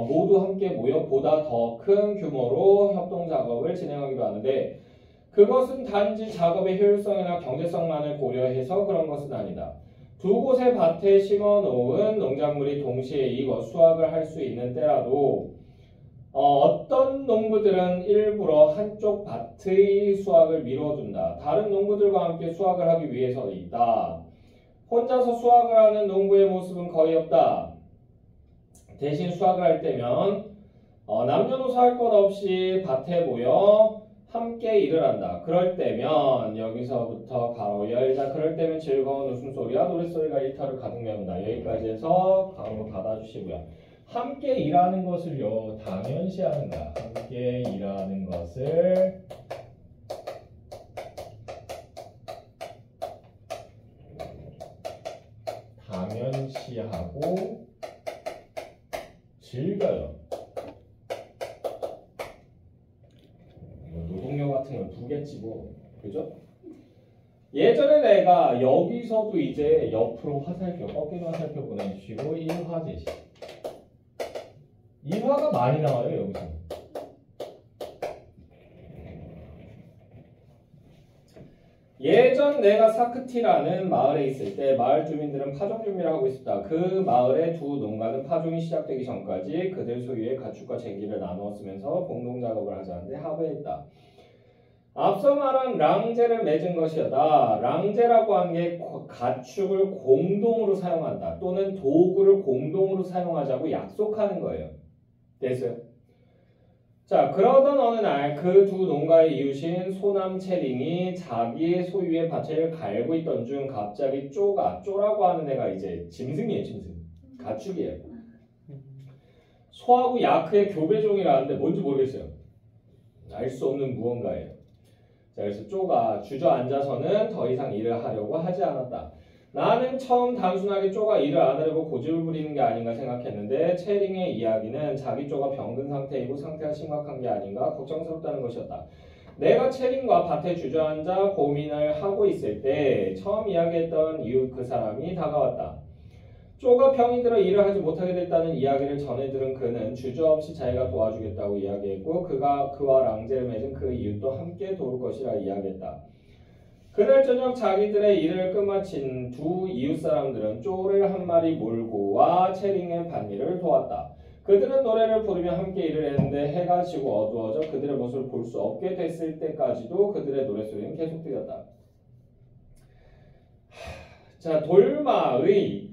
모두 함께 모여 보다 더 큰 규모로 협동 작업을 진행하기도 하는데 그것은 단지 작업의 효율성이나 경제성만을 고려해서 그런 것은 아니다. 두 곳의 밭에 심어놓은 농작물이 동시에 익어 수확을 할 수 있는 때라도 어떤 농부들은 일부러 한쪽 밭의 수확을 미뤄둔다. 다른 농부들과 함께 수확을 하기 위해서이다. 혼자서 수확을 하는 농부의 모습은 거의 없다. 대신 수확을 할 때면 남녀노소 할 것 없이 밭에 모여 함께 일을 한다. 그럴 때면 여기서부터 가로 열자. 그럴 때면 즐거운 웃음소리와 노랫소리가 일터를 가득 메운다. 여기까지 해서 가로 닫아주시고요. 함께 일하는 것을요 당연시하는 거야. 함께 일하는 것을 당연시하고 즐겨요. 노동요 같은 걸 부겠지 뭐. 그죠? 예전에 내가 여기서도 이제 옆으로 화살표, 꺾이는 화살표 보내주시고 1화 제시. 1화가 많이 나와요, 여기서. 예전 내가 사크티라는 마을에 있을 때 마을 주민들은 파종 준비를 하고 있었다. 그 마을의 두 농가는 파종이 시작되기 전까지 그들 소유의 가축과 쟁기를 나누어 쓰면서 공동 작업을 하자는데 합의했다. 앞서 말한 랑제를 맺은 것이다. 랑제라고 하는 게 가축을 공동으로 사용한다. 또는 도구를 공동으로 사용하자고 약속하는 거예요. 됐어요? 자, 그러던 어느 날 그 두 농가의 이웃인 소남 채링이 자기의 소유의 밭을 갈고 있던 중 갑자기 쪼라고 하는 애가 이제 짐승이에요, 짐승. 가축이에요. 소하고 야크의 교배종이라는데 뭔지 모르겠어요. 알 수 없는 무언가예요. 자, 그래서 쪼가 주저앉아서는 더 이상 일을 하려고 하지 않았다. 나는 처음 단순하게 쪼가 일을 안 하려고 고집을 부리는 게 아닌가 생각했는데 채링의 이야기는 자기 쪼가 병든 상태이고 상태가 심각한 게 아닌가 걱정스럽다는 것이었다. 내가 채링과 밭에 주저앉아 고민을 하고 있을 때 처음 이야기했던 이웃 그 사람이 다가왔다. 쪼가 병이 들어 일을 하지 못하게 됐다는 이야기를 전해 들은 그는 주저없이 자기가 도와주겠다고 이야기했고 그와 랑제를 맺은 그 이웃도 함께 도울 것이라 이야기했다. 그날 저녁 자기들의 일을 끝마친 두 이웃 사람들은 쪼를 한 마리 몰고 와 채링의 밭일을 도왔다. 그들은 노래를 부르며 함께 일을 했는데 해가 지고 어두워져 그들의 모습을 볼 수 없게 됐을 때까지도 그들의 노랫소리는 계속 들렸다. 자, 돌마의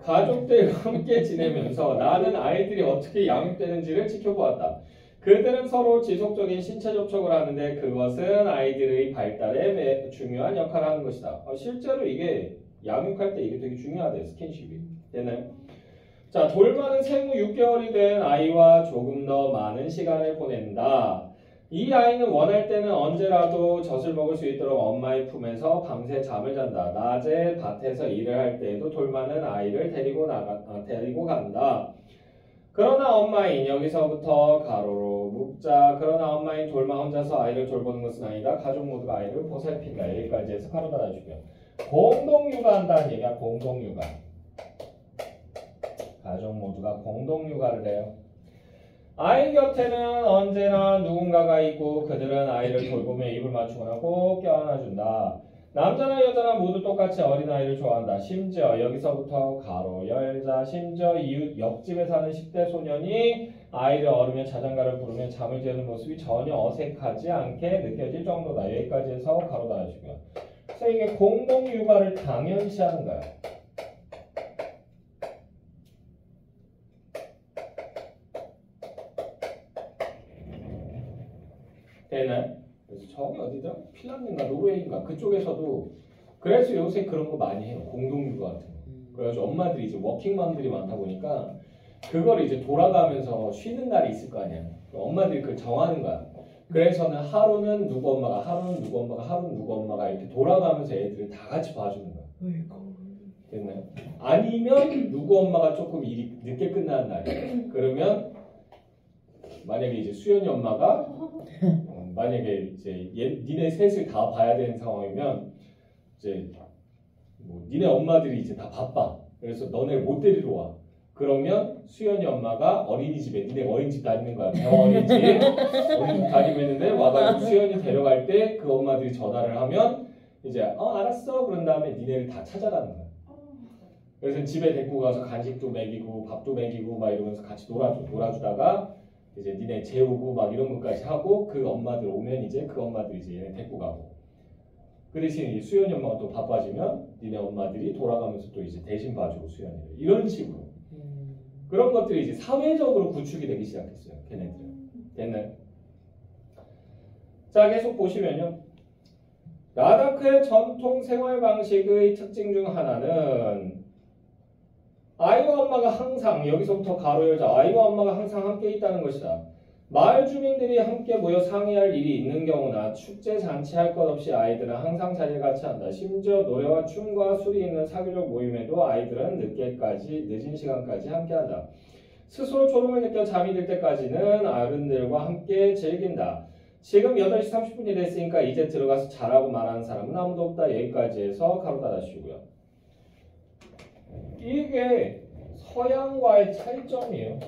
가족들과 함께 지내면서 나는 아이들이 어떻게 양육되는지를 지켜보았다. 그들은 서로 지속적인 신체 접촉을 하는데 그것은 아이들의 발달에 중요한 역할을 하는 것이다. 실제로 이게 양육할 때 이게 되게 중요하대요. 스킨십이. 됐나요? 자, 돌마는 생후 6개월이 된 아이와 조금 더 많은 시간을 보낸다. 이 아이는 원할 때는 언제라도 젖을 먹을 수 있도록 엄마의 품에서 밤새 잠을 잔다. 낮에 밭에서 일을 할 때에도 돌마는 아이를 데리고 간다. 그러나 엄마인 여기서부터 가로로 묶자. 그러나 엄마인 돌마 혼자서 아이를 돌보는 것은 아니다. 가족 모두가 아이를 보살핀다. 여기까지 해서 가로 닫아주고요. 공동육아한다는 얘기야. 공동육아. 가족 모두가 공동육아를 해요. 아이 곁에는 언제나 누군가가 있고 그들은 아이를 돌보며 입을 맞추거나 꼭 껴안아준다. 남자나 여자나 모두 똑같이 어린아이를 좋아한다. 심지어 여기서부터 가로 열자. 심지어 이웃 옆집에 사는 10대 소년이 아이를 얻으며 자장가를 부르며 잠을 재우는 모습이 전혀 어색하지 않게 느껴질 정도다. 여기까지 해서 가로 닫아주고요. 그래서 이게 공동육아를 당연시하는 거야. 되나요? 그래서 저기 어디더라? 핀란드인가 노르웨이인가 그쪽에서도 그래서 요새 그런 거 많이 해요. 공동육아 같은 거. 그래가지고 엄마들이 이제 워킹맘들이 많다 보니까 그걸 이제 돌아가면서 쉬는 날이 있을 거 아니야. 엄마들이 그걸 정하는 거야. 그래서는 하루는 누구 엄마가, 하루는 누구 엄마가, 하루는 누구 엄마가 이렇게 돌아가면서 애들을 다 같이 봐주는 거야. 됐나요? 아니면 누구 엄마가 조금 일이 늦게 끝나는 날이야. 그러면 만약에 이제 수연이 엄마가 만약에 이제 니네 셋을 다 봐야 되는 상황이면 이제 뭐 니네 엄마들이 이제 다 바빠. 그래서 너네를 못 데리러 와. 그러면 수연이 엄마가 어린이집에 니네 어린이집 다니는 거야. 병원 어린이집 다니고 있는데 와가지고 수연이 데려갈 때 그 엄마들이 전화를 하면 이제 알았어 그런 다음에 니네를 다 찾아가는 거야. 그래서 집에 데리고 가서 간식도 먹이고 밥도 먹이고 막 이러면서 같이 놀아주다가 이제 니네 재우고 막 이런 것까지 하고 그 엄마들 오면 이제 그 엄마들이 이제 얘네 데리고 가고 그 대신 이제 수연이 엄마가 또 바빠지면 니네 엄마들이 돌아가면서 또 이제 대신 봐주고 수연이를 이런 식으로 그런 것들이 이제 사회적으로 구축이 되기 시작했어요. 걔네들은. 됐나요? 자, 계속 보시면요. 라다크의 전통 생활 방식의 특징 중 하나는 아이와 엄마가 항상 여기서부터 가로 열자 아이와 엄마가 항상 함께 있다는 것이다. 마을 주민들이 함께 모여 상의할 일이 있는 경우나 축제 잔치할 것 없이 아이들은 항상 자리를 같이 한다. 심지어 노래와 춤과 술이 있는 사교적 모임에도 아이들은 늦은 시간까지 함께한다. 스스로 졸음을 느껴 잠이 들 때까지는 어른들과 함께 즐긴다. 지금 8시 30분이 됐으니까 이제 들어가서 자라고 말하는 사람은 아무도 없다. 여기까지 해서 가로 닫아주시고요. 이게 서양과의 차이점이에요.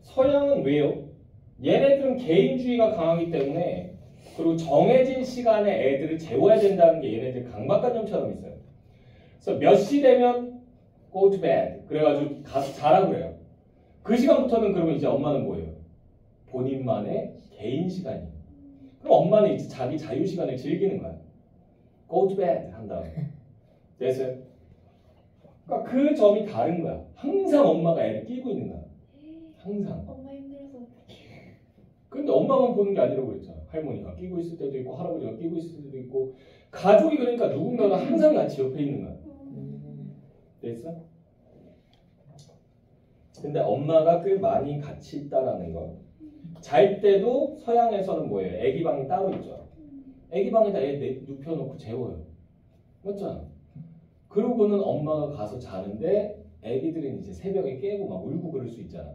서양은 왜요? 얘네들은 개인주의가 강하기 때문에 그리고 정해진 시간에 애들을 재워야 된다는 게 얘네들 강박관념처럼 있어요. 그래서 몇 시 되면 go to bed 그래가지고 가서 자라 그래요. 그 시간부터는 그러면 이제 엄마는 뭐예요? 본인만의 개인 시간이에요. 그럼 엄마는 이제 자기 자유 시간을 즐기는 거야. go to bed 한 다음에. 됐어요? 그러니까 그 점이 다른 거야. 항상 엄마가 애를 끼고 있는 거야. 항상. 엄마 힘들어서 어떡해. 근데 엄마만 보는 게 아니라고 그랬잖아. 할머니가 끼고 있을 때도 있고 할아버지가 끼고 있을 때도 있고 가족이 그러니까 누군가가 항상 같이 옆에 있는 거야. 됐어? 근데 엄마가 꽤 많이 같이 있다라는 거. 잘 때도 서양에서는 뭐예요? 애기 방이 따로 있죠. 애기 방에다 애 눕혀놓고 재워요. 맞잖아. 그러고는 엄마가 가서 자는데 애기들은 이제 새벽에 깨고 막 울고 그럴 수 있잖아.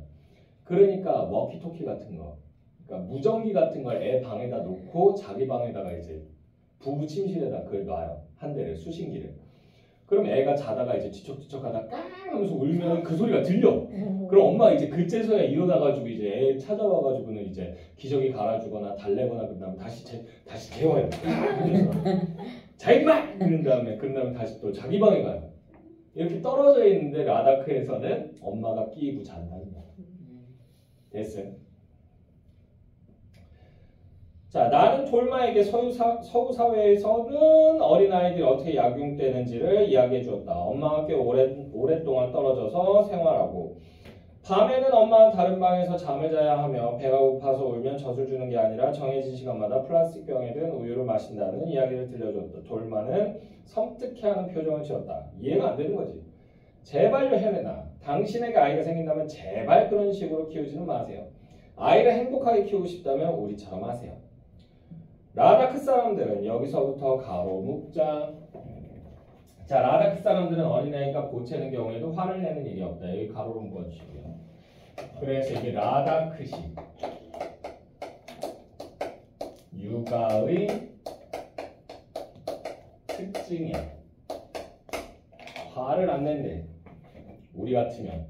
그러니까 워키토키 같은 거, 그러니까 무전기 같은 걸 애 방에다 놓고 자기 방에다가 이제 부부 침실에다 그걸 놔요. 한 대를 수신기를. 그럼 애가 자다가 이제 뒤척뒤척하다 깡 하면서 울면 그 소리가 들려. 그럼 엄마가 이제 그제서야 일어나가지고 이제 애 찾아와가지고는 이제 기저귀 갈아주거나 달래거나 그다음 다시 재워요. 자 임마! 그런 다음에 다시 또 자기 방에 가요. 이렇게 떨어져 있는데 라다크에서는 엄마가 끼고 잔다는 거야. 됐어요? 자, 나는 돌마에게 서구 사회에서는 어린아이들이 어떻게 약용되는지를 이야기해 주었다. 엄마와 꽤 오랫동안 떨어져서 생활하고 밤에는 엄마는 다른 방에서 잠을 자야 하며 배가 고파서 울면 젖을 주는 게 아니라 정해진 시간마다 플라스틱 병에 든 우유를 마신다는 이야기를 들려줬다. 돌마는 섬뜩해하는 표정을 지었다. 이해가 안 되는 거지. 제발요 헬레나. 당신에게 아이가 생긴다면 제발 그런 식으로 키우지는 마세요. 아이를 행복하게 키우고 싶다면 우리처럼 하세요. 라다크 사람들은 여기서부터 가로 묶자. 자, 라다크 사람들은 어린아이가 보채는 경우에도 화를 내는 일이 없다. 여기 가로로 묶어주시고요. 그래서 이게 라다크식 육아의 특징이야. 화를 안 낸대. 우리 같으면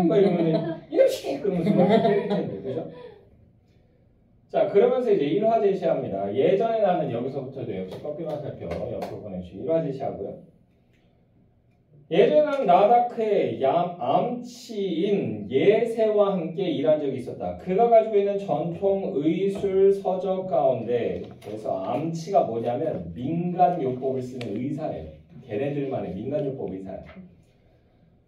막 이러면 이러시 그러면서 막 때릴 텐데, 그죠? 자, 그러면서 이제 일화 제시합니다. 예전에 나는 여기서부터도 역시 꺾기만 살펴 옆으로 보내주시고 일화 제시하고요. 예전에 나는 라다크의 암치인 예세와 함께 일한 적이 있었다. 그가 가지고 있는 전통 의술 서적 가운데 그래서 암치가 뭐냐면 민간요법을 쓰는 의사예요. 걔네들만의 민간요법 의사예요.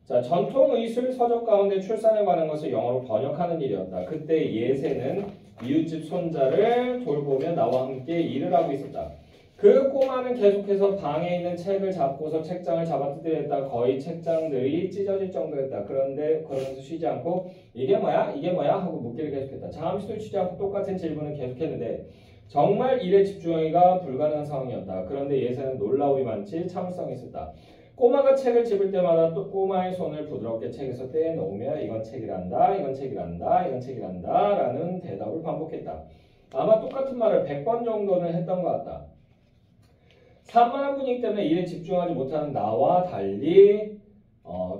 자, 전통 의술 서적 가운데 출산에 관한 것을 영어로 번역하는 일이었다. 그때 예세는 이웃집 손자를 돌보며 나와 함께 일을 하고 있었다. 그 꼬마는 계속해서 방에 있는 책을 잡고서 책장을 잡아뜯으려 했다. 거의 책장들이 찢어질 정도였다. 그런데 그러면서 쉬지 않고 이게 뭐야? 이게 뭐야? 하고 묻기를 계속했다. 잠시도 쉬지 않고 똑같은 질문을 계속했는데 정말 일에 집중하기가 불가능한 상황이었다. 그런데 예세는 놀라우리만치 참을성이 있었다. 꼬마가 책을 집을 때마다 또 꼬마의 손을 부드럽게 책에서 떼놓으며 이건 책이란다, 이건 책이란다, 이건 책이란다 라는 대답을 반복했다. 아마 똑같은 말을 100번 정도는 했던 것 같다. 산만한 분위기 때문에 일에 집중하지 못하는 나와 달리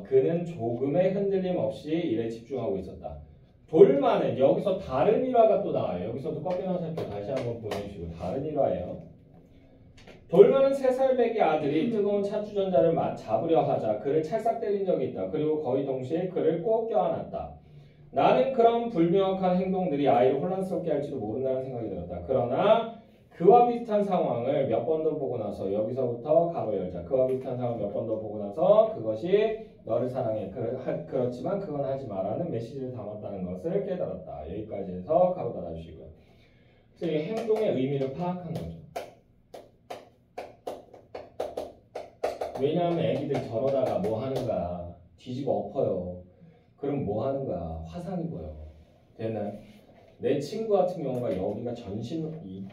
그는 조금의 흔들림 없이 일에 집중하고 있었다. 돌마는 여기서 다른 일화가 또 나와요. 여기서도 꺾여놓은 살펴 다시 한번 보내주시고 다른 일화예요. 돌마는 3살 배기 아들이 뜨거운 차주전자를 잡으려 하자 그를 찰싹 때린 적이 있다. 그리고 거의 동시에 그를 꼭 껴안았다. 나는 그런 불명확한 행동들이 아이를 혼란스럽게 할지도 모른다는 생각이 들었다. 그러나 그와 비슷한 상황을 몇 번 더 보고 나서 여기서부터 가로 열자. 그와 비슷한 상황을 몇 번 더 보고 나서 그것이 너를 사랑해. 그렇지만 그건 하지 마라는 메시지를 담았다는 것을 깨달았다. 여기까지 해서 가로 닫아주시고요. 그래서 이 행동의 의미를 파악한 거죠. 왜냐하면 애기들 저러다가 뭐 하는 거야? 뒤집어 엎어요. 그럼 뭐 하는 거야? 화상이 보여. 됐나요? 내 친구 같은 경우가 여기가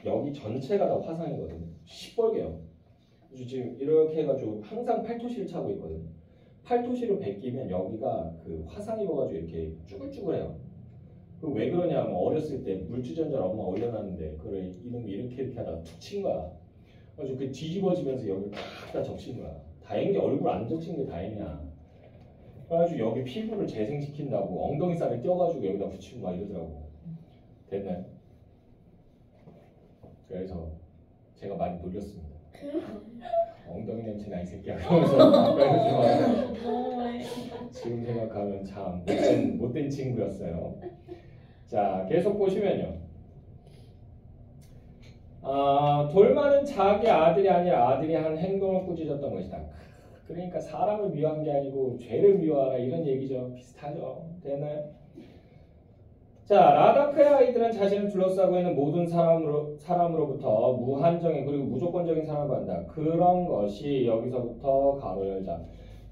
여기 전체가 다 화상이거든요. 시뻘개요. 그래서 지금 이렇게 해가지고 항상 팔토시를 차고 있거든요. 팔토시로 베끼면 여기가 그 화상 입어가지고 이렇게 쭈글쭈글해요. 그 왜 그러냐면 어렸을 때 물주전자 엄마 올려놨는데 그걸 이놈이 이렇게 하다가 툭 친 거야. 그래서 그 뒤집어지면서 여기 다 적신 거야. 다행히 얼굴 안 적신 게 다행이야. 그래가지고 여기 피부를 재생시킨다고 엉덩이 살을 떼어가지고 여기다 붙이고 막 이러더라고. 됐나요? 그래서 제가 많이 놀렸습니다. 엉덩이 냄새나 이 새끼야. 그러면서 지금 생각하면 참 못된 친구였어요. 자, 계속 보시면요. 돌만은 자기 아들이 아니라 아들이 한 행동을 꾸짖었던 것이다. 그러니까 사람을 미워한 게 아니고 죄를 미워하라 이런 얘기죠. 비슷하죠. 되나요? 자, 라다크의 아이들은 자신을 둘러싸고 있는 모든 사람으로부터 무한정의 그리고 무조건적인 사랑을 받는다. 그런 것이 여기서부터 가로 열자.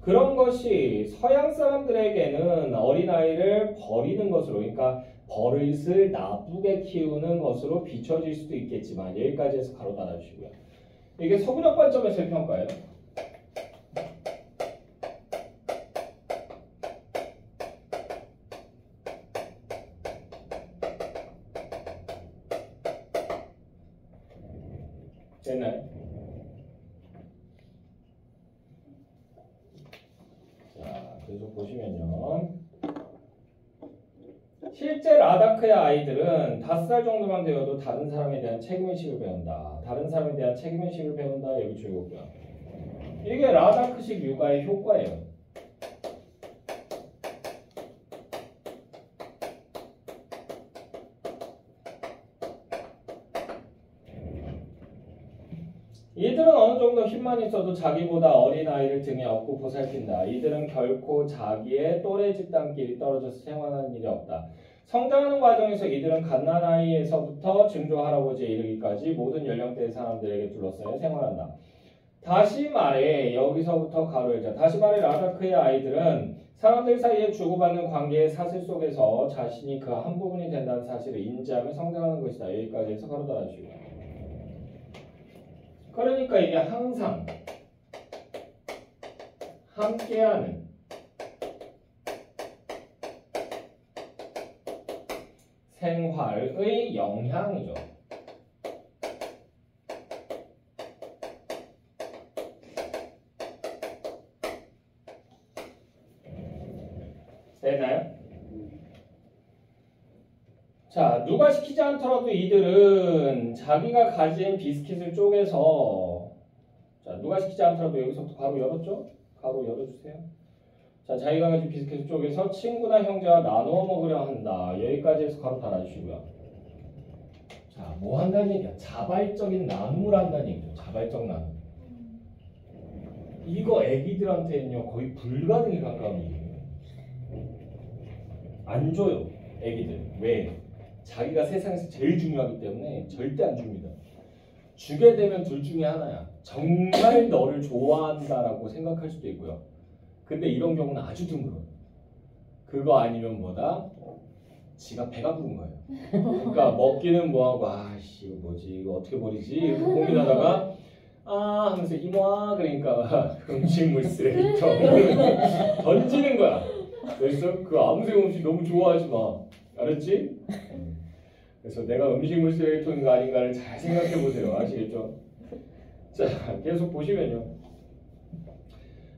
그런 것이 서양 사람들에게는 어린아이를 버리는 것으로, 그러니까 버릇을 나쁘게 키우는 것으로 비춰질 수도 있겠지만 여기까지 해서 가로 닫아주시고요. 이게 서구적 관점에서의 평가예요. 됐나요? 자, 계속 보시면요. 실제 라다크의 아이들은 5살 정도만 되어도 다른 사람에 대한 책임의식을 배운다. 다른 사람에 대한 책임의식을 배운다. 여기 줄거고요. 이게 라다크식 육아의 효과예요. 이들은 어느 정도 힘만 있어도 자기보다 어린 아이를 등에 업고 보살핀다. 이들은 결코 자기의 또래 집단끼리 떨어져서 생활하는 일이 없다. 성장하는 과정에서 이들은 갓난아이에서부터 증조 할아버지에 이르기까지 모든 연령대의 사람들에게 둘러싸여 생활한다. 다시 말해 여기서부터 가로 열자. 다시 말해 라다크의 아이들은 사람들 사이에 주고받는 관계의 사슬 속에서 자신이 그 한 부분이 된다는 사실을 인지하며 성장하는 것이다. 여기까지 해서 가로 닫아주시고. 그러니까 이게 항상 함께하는 생활의 영향이죠. 되나요? 자, 누가 시키지 않더라도 이들은 자기가 가진 비스킷을 쪼개서, 자, 누가 시키지 않더라도 여기서부터 가로 열었죠? 가로 열어주세요. 자, 자기가 가진 비스킷을 쪼개서 친구나 형제와 나누어 먹으려 한다. 여기까지 해서 가로 닫아주시고요. 자, 뭐 한다는 얘기야? 자발적인 나눔을 한다는 얘기죠. 자발적 나눔. 이거 애기들한테는요 거의 불가능에 가까운 얘기예요. 안 줘요, 애기들. 왜? 자기가 세상에서 제일 중요하기 때문에 절대 안 줍니다. 주게 되면 둘 중에 하나야. 정말 너를 좋아한다라고 생각할 수도 있고요. 근데 이런 경우는 아주 드물어요. 그거 아니면 뭐다? 지가 배가 부른 거예요. 그러니까 먹기는 뭐하고 아씨 이거 뭐지 이거 어떻게 버리지 이렇게 고민하다가 하면서 이모아 그러니까 음식물 쓰레기통 던지는 거야. 그래서 그 아무 생각 없이 너무 좋아하지 마. 알았지? 그래서 내가 음식물 쓰레기통인가 아닌가를 잘 생각해 보세요. 아시겠죠? 자, 계속 보시면요.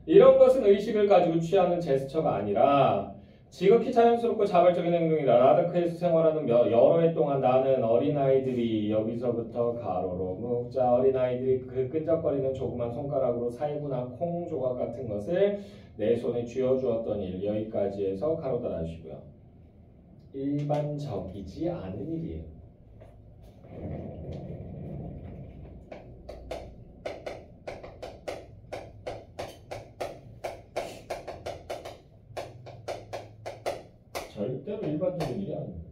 이런 것은 의식을 가지고 취하는 제스처가 아니라 지극히 자연스럽고 자발적인 행동이다. 라다크에서 생활하는 여러 해 동안 나는 어린아이들이 여기서부터 가로로 묶자. 어린아이들이 그 끈적거리는 조그만 손가락으로 살구나 콩 조각 같은 것을 내 손에 쥐어주었던 일. 여기까지 해서 가로 닫아주시고요. 일반적이지 않은 일이에요. 절대로 일반적인 일이 아닙니다.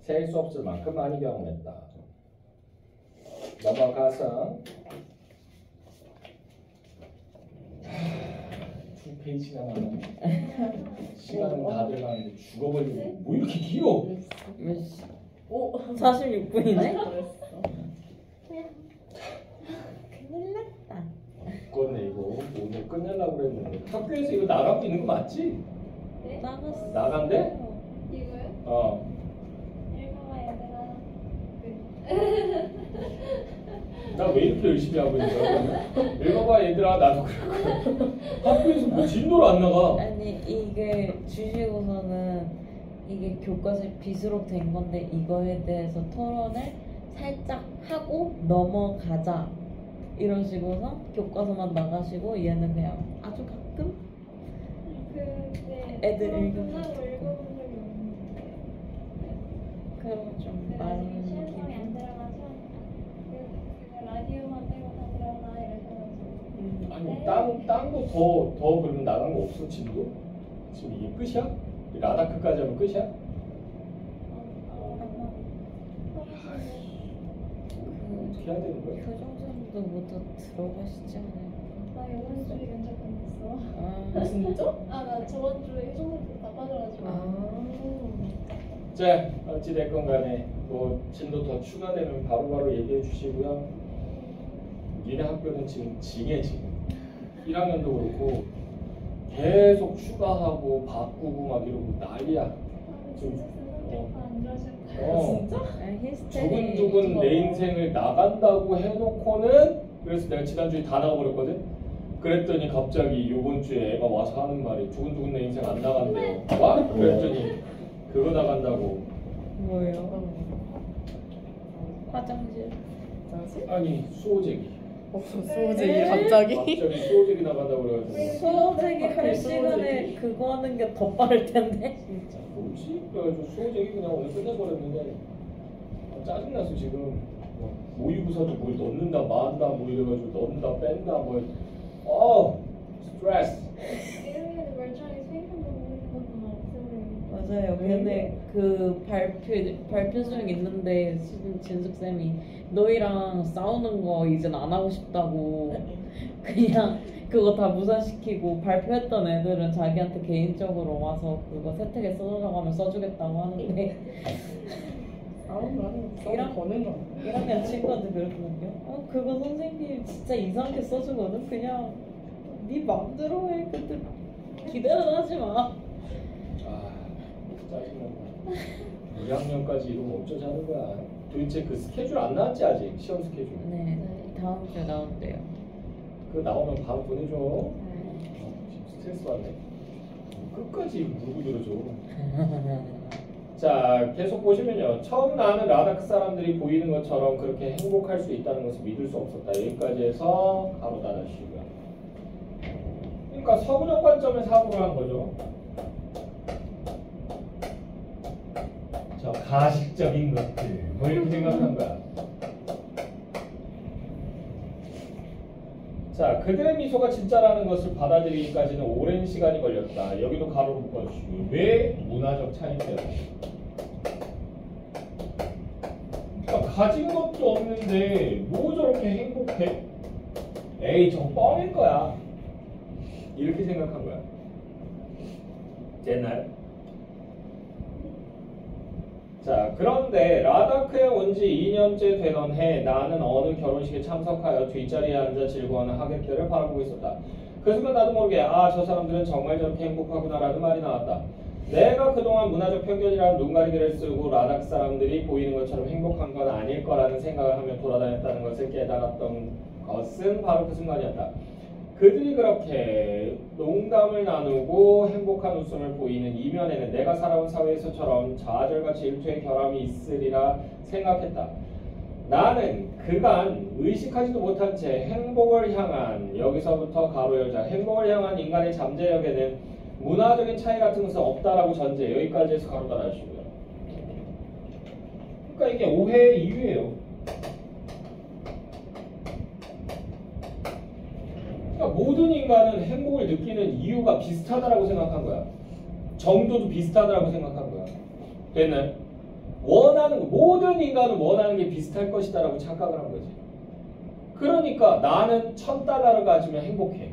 셀 수 없을 만큼 많이 경험했다. 넘어가서 페이지가 나오네. 시간은 다 돼가는데 죽어버리고 뭐 이렇게 길어? 몇 시? 오. 46분이네? 큰일 났다. 죽겠네 이거. 오늘 끝내려고 그랬는데 학교에서 이거 나가고 있는 거 맞지? 네? 나갔어. 나간대? 이거요? 어. 읽어봐 얘들아. 나 왜 이렇게 열심히 하고 있는 거야? 그러면? 읽어봐 얘들아 나도 그럴 거야. 학교에서 뭐 진도로 안 나가. 아니 이게 주시고서는 이게 교과서 비수록 된 건데 이거에 대해서 토론을 살짝 하고 넘어가자 이러시고서 교과서만 나가시고 얘는 그냥 아주 가끔 그때 애들 읽으면 끝나고 읽어본 적이 없는데. 그런 좀 그래서 많은 시험장에 안 기분. 들어가서 그 라디오만 빼고 다 들어가 이래가지고. 아니 땅도 더 그러면 나간 거 없어 진도? 지금 이게 끝이야? 라다크까지 하면 끝이야? 어떻게 해야 되는 거야? 교정선도 모두 들어가시지 않을까? 나 이번 주에 면접 끝냈어. 아 진짜? 아 나 저번 주에 효정부터 다 빠져가지고. 자 어찌 됐건 간에 뭐 진도 더 추가되면 바로바로 얘기해 주시고요. 니네 학교는 지금 징해 지금 1학년도 그렇고 계속 추가하고 바꾸고 막 이러고 난리야. 진짜 생각보다 안 좋아하실 어. 진짜? 아, 히스테리 두근두근 내 인생을 나간다고 해놓고는 그래서 내가 지난주에 다 나가버렸거든. 그랬더니 갑자기 요번 주에 애가 와서 하는 말이 두근두근 내 인생 안 나간대요. 와? 그랬더니 그거 나간다고. 뭐예요? 화장실 뭐지? 아니 수호제기. 소지 갑자기? 갑자기 수호제기 나간다고 그래가지고 수호제기 할 수호제기. 시간에 그거 하는 게 더 빠를 텐데. 진짜 뭐지? 그래가지고 수호제기 그냥 오늘 끝내버렸는데 짜증나서 지금 뭐 모의고사도 뭘 넣는다 만다 뭐 이래가지고 넣는다 뺀다 뭐 스트레스. 1학년에 멀쩡하게 수행한 거 보는 것도 없애버리고. 맞아요. 근데 그 발표 수능 있는데 지금 진숙 쌤이 너희랑 싸우는 거 이젠 안 하고 싶다고 그냥 그거 다 무산시키고 발표했던 애들은 자기한테 개인적으로 와서 그거 세택에 써달라고 하면 써주겠다고 하는데 싸우는 거 아니고 싸우는 거는 거 아니야? 1학년 친구한테 그랬거든요. 그거 선생님 진짜 이상하게 써주거든. 그냥 네 맘대로 해. 근데 기대는 하지 마. 짜증난다. 2학년까지 이러면 어쩌지 하는 거야. 도대체 그 스케줄 안 나왔지 아직? 시험 스케줄. 네, 다음 주에 나온대요. 그거 나오면 바로 보내줘. 지금 스트레스 받네. 끝까지 물고 들어줘. 자, 계속 보시면요. 처음 나는 라다크 사람들이 보이는 것처럼 그렇게 행복할 수 있다는 것을 믿을 수 없었다. 여기까지 해서 가로 닫아주시고요. 그러니까 서구적 관점의 사고를 한 거죠. 저 가식적인 것들 뭐 이렇게 생각한 거야. 자, 그들의 미소가 진짜라는 것을 받아들이기까지는 오랜 시간이 걸렸다. 여기도 가로로 묶어주시고. 왜? 문화적 차이 때문에. 그러니까 가진 것도 없는데 뭐 저렇게 행복해? 에이, 저 뻥일 거야. 이렇게 생각한 거야. 됐나요? 자, 그런데 라다크에 온 지 2년째 되던 해 나는 어느 결혼식에 참석하여 뒷자리에 앉아 즐거워하는 하객들을 바라보고 있었다. 그 순간 나도 모르게 저 사람들은 정말 저렇게 행복하구나라는 말이 나왔다. 내가 그동안 문화적 편견이라는 눈가리개를 쓰고 라다크 사람들이 보이는 것처럼 행복한 건 아닐 거라는 생각을 하며 돌아다녔다는 것을 깨달았던 것은 바로 그 순간이었다. 그들이 그렇게 농담을 나누고 행복한 웃음을 보이는 이면에는 내가 살아온 사회에서처럼 좌절과 질투의 결함이 있으리라 생각했다. 나는 그간 의식하지도 못한 채 행복을 향한, 여기서부터 가로 열자, 행복을 향한 인간의 잠재력에는 문화적인 차이 같은 것은 없다라고 전제, 여기까지 해서 가로 닫아주시고요. 그러니까 이게 오해의 이유예요. 그러니까 모든 인간은 행복을 느끼는 이유가 비슷하다라고 생각한 거야. 정도도 비슷하다라고 생각한 거야. 됐나요? 모든 인간은 원하는 게 비슷할 것이다라고 착각을 한 거지. 그러니까 나는 $1000를 가지면 행복해.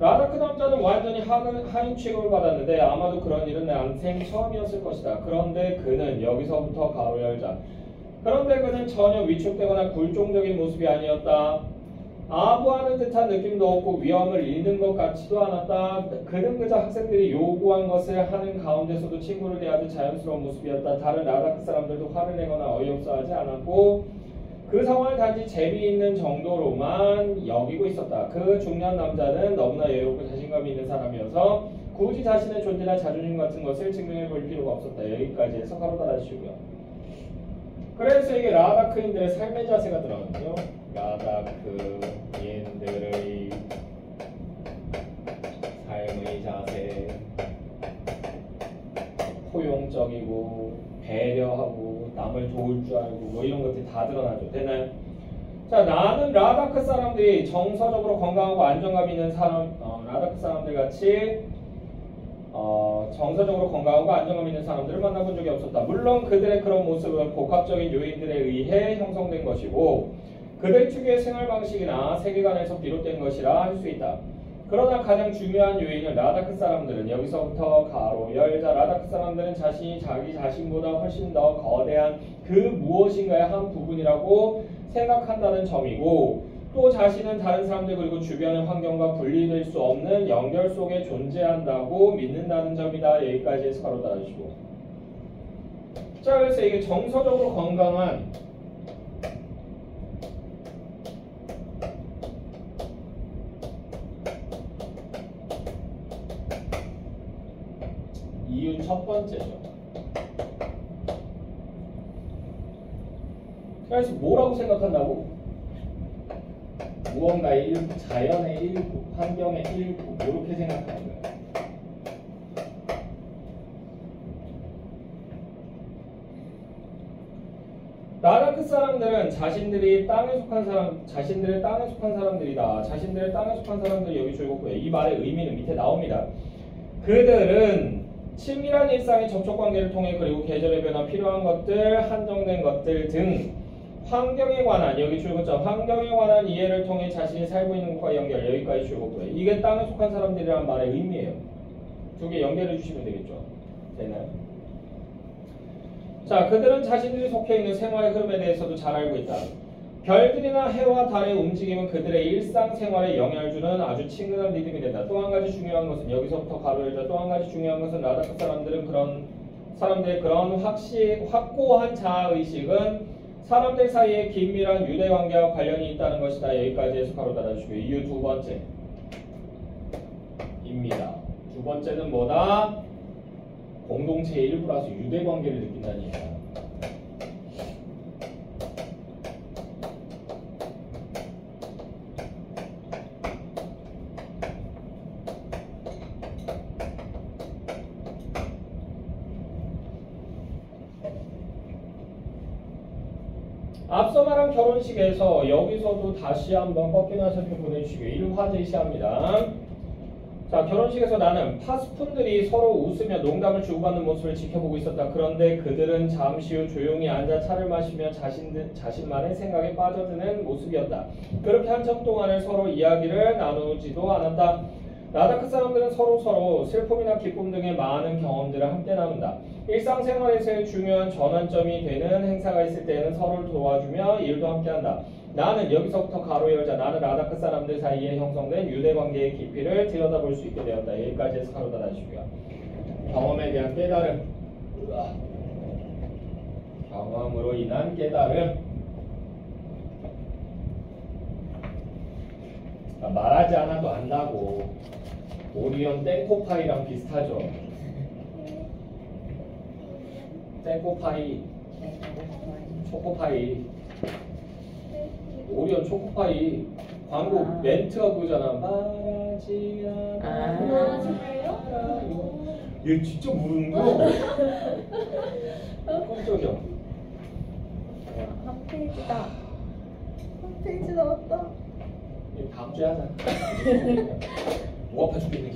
라다크 남자는 완전히 하인 취급을 받았는데 아마도 그런 일은 난생 처음이었을 것이다. 그런데 그는 여기서부터 가로 열자. 그런데 그는 전혀 위축되거나 굴종적인 모습이 아니었다. 아부하는 듯한 느낌도 없고 위험을 잃는 것 같지도 않았다. 그는 그저 학생들이 요구한 것을 하는 가운데서도 친구를 대하듯 자연스러운 모습이었다. 다른 라다크 사람들도 화를 내거나 어이없어하지 않았고 그 상황을 단지 재미있는 정도로만 여기고 있었다. 그 중년 남자는 너무나 여유롭고 자신감이 있는 사람이어서 굳이 자신의 존재나 자존심 같은 것을 증명해 볼 필요가 없었다. 여기까지 해서 바로 달아주시고요. 그래서 이게 라다크인들의 삶의 자세가 들어가는데요. 라다크인들의 삶의 자세, 포용적이고 배려하고 남을 도울 줄 알고 뭐 이런 것들이 다 드러나죠. 되나요? 자, 나는 라다크 사람들이 정서적으로 건강하고 안정감 있는 사람, 라다크 사람들 같이 정서적으로 건강하고 안정감 있는 사람들을 만나본 적이 없었다. 물론 그들의 그런 모습은 복합적인 요인들에 의해 형성된 것이고 그들 특유의 생활 방식이나 세계관에서 비롯된 것이라 할 수 있다. 그러나 가장 중요한 요인은 라다크 사람들은 여기서부터 가로 열자. 라다크 사람들은 자신이 자기 자신보다 훨씬 더 거대한 그 무엇인가의 한 부분이라고 생각한다는 점이고 또 자신은 다른 사람들 그리고 주변의 환경과 분리될 수 없는 연결 속에 존재한다고 믿는다는 점이다. 여기까지 해서 바로 달아주시고. 자, 그래서 이게 정서적으로 건강한 이유 첫 번째죠. 그래서 뭐라고 생각한다고? 무언가의 일부, 자연의 일부, 환경의 일부 이렇게 생각하는 거예요. 라다크 사람들은 자신들의 땅에 속한 사람들이다. 자신들의 땅에 속한 사람들이 여기 줄곧 이 말의 의미는 밑에 나옵니다. 그들은 친밀한 일상의 접촉관계를 통해 그리고 계절의 변화, 필요한 것들, 한정된 것들 등 환경에 관한 여기 줄것점 환경에 관한 이해를 통해 자신이 살고 있는 것과 연결 여기까지 줄것고요. 이게 땅에 속한 사람들이란 말의 의미예요. 두 개 연결해 주시면 되겠죠. 되나요? 자, 그들은 자신들이 속해 있는 생활의 흐름에 대해서도 잘 알고 있다. 별들이나 해와 달의 움직임은 그들의 일상생활에 영향을 주는 아주 친근한 리듬이 된다. 또 한 가지 중요한 것은 여기서부터 가로 열자. 또 한 가지 중요한 것은 라다크 사람들의 그런 확고한 자아의식은 사람들 사이에 긴밀한 유대관계와 관련이 있다는 것이다. 여기까지 해서 가로 달아주시고 이유 두 번째입니다. 두 번째는 뭐다? 공동체의 일부라서 유대관계를 느낀다는 얘기다. 앞서 말한 결혼식에서 여기서도 다시 한번 꺾이나 살펴보내주시고 1화 제시합니다. 자, 결혼식에서 나는 파수꾼들이 서로 웃으며 농담을 주고받는 모습을 지켜보고 있었다. 그런데 그들은 잠시 후 조용히 앉아 차를 마시며 자신만의 생각에 빠져드는 모습이었다. 그렇게 한참 동안을 서로 이야기를 나누지도 않았다. 라다크 사람들은 서로 슬픔이나 기쁨 등의 많은 경험들을 함께 나눈다. 일상생활에서의 중요한 전환점이 되는 행사가 있을 때에는 서로를 도와주며 일도 함께한다. 나는 여기서부터 가로 열자. 나는 라다크 사람들 사이에 형성된 유대관계의 깊이를 들여다볼 수 있게 되었다. 여기까지 해서 가로 닫아주시고요. 경험에 대한 깨달음. 경험으로 인한 깨달음. 말하지 않아도 안다고. 오리온 땡코파이랑 비슷하죠. 땡코파이, 초코파이. 오리온 초코파이 광고 멘트가 보잖아. 말하지 않아. 정말요? 얘 진짜 모르는 거. 깜짝이야. 한 페이지다. 한 페이지 나왔다. 다음 주에 하자. 목 아파 죽겠네.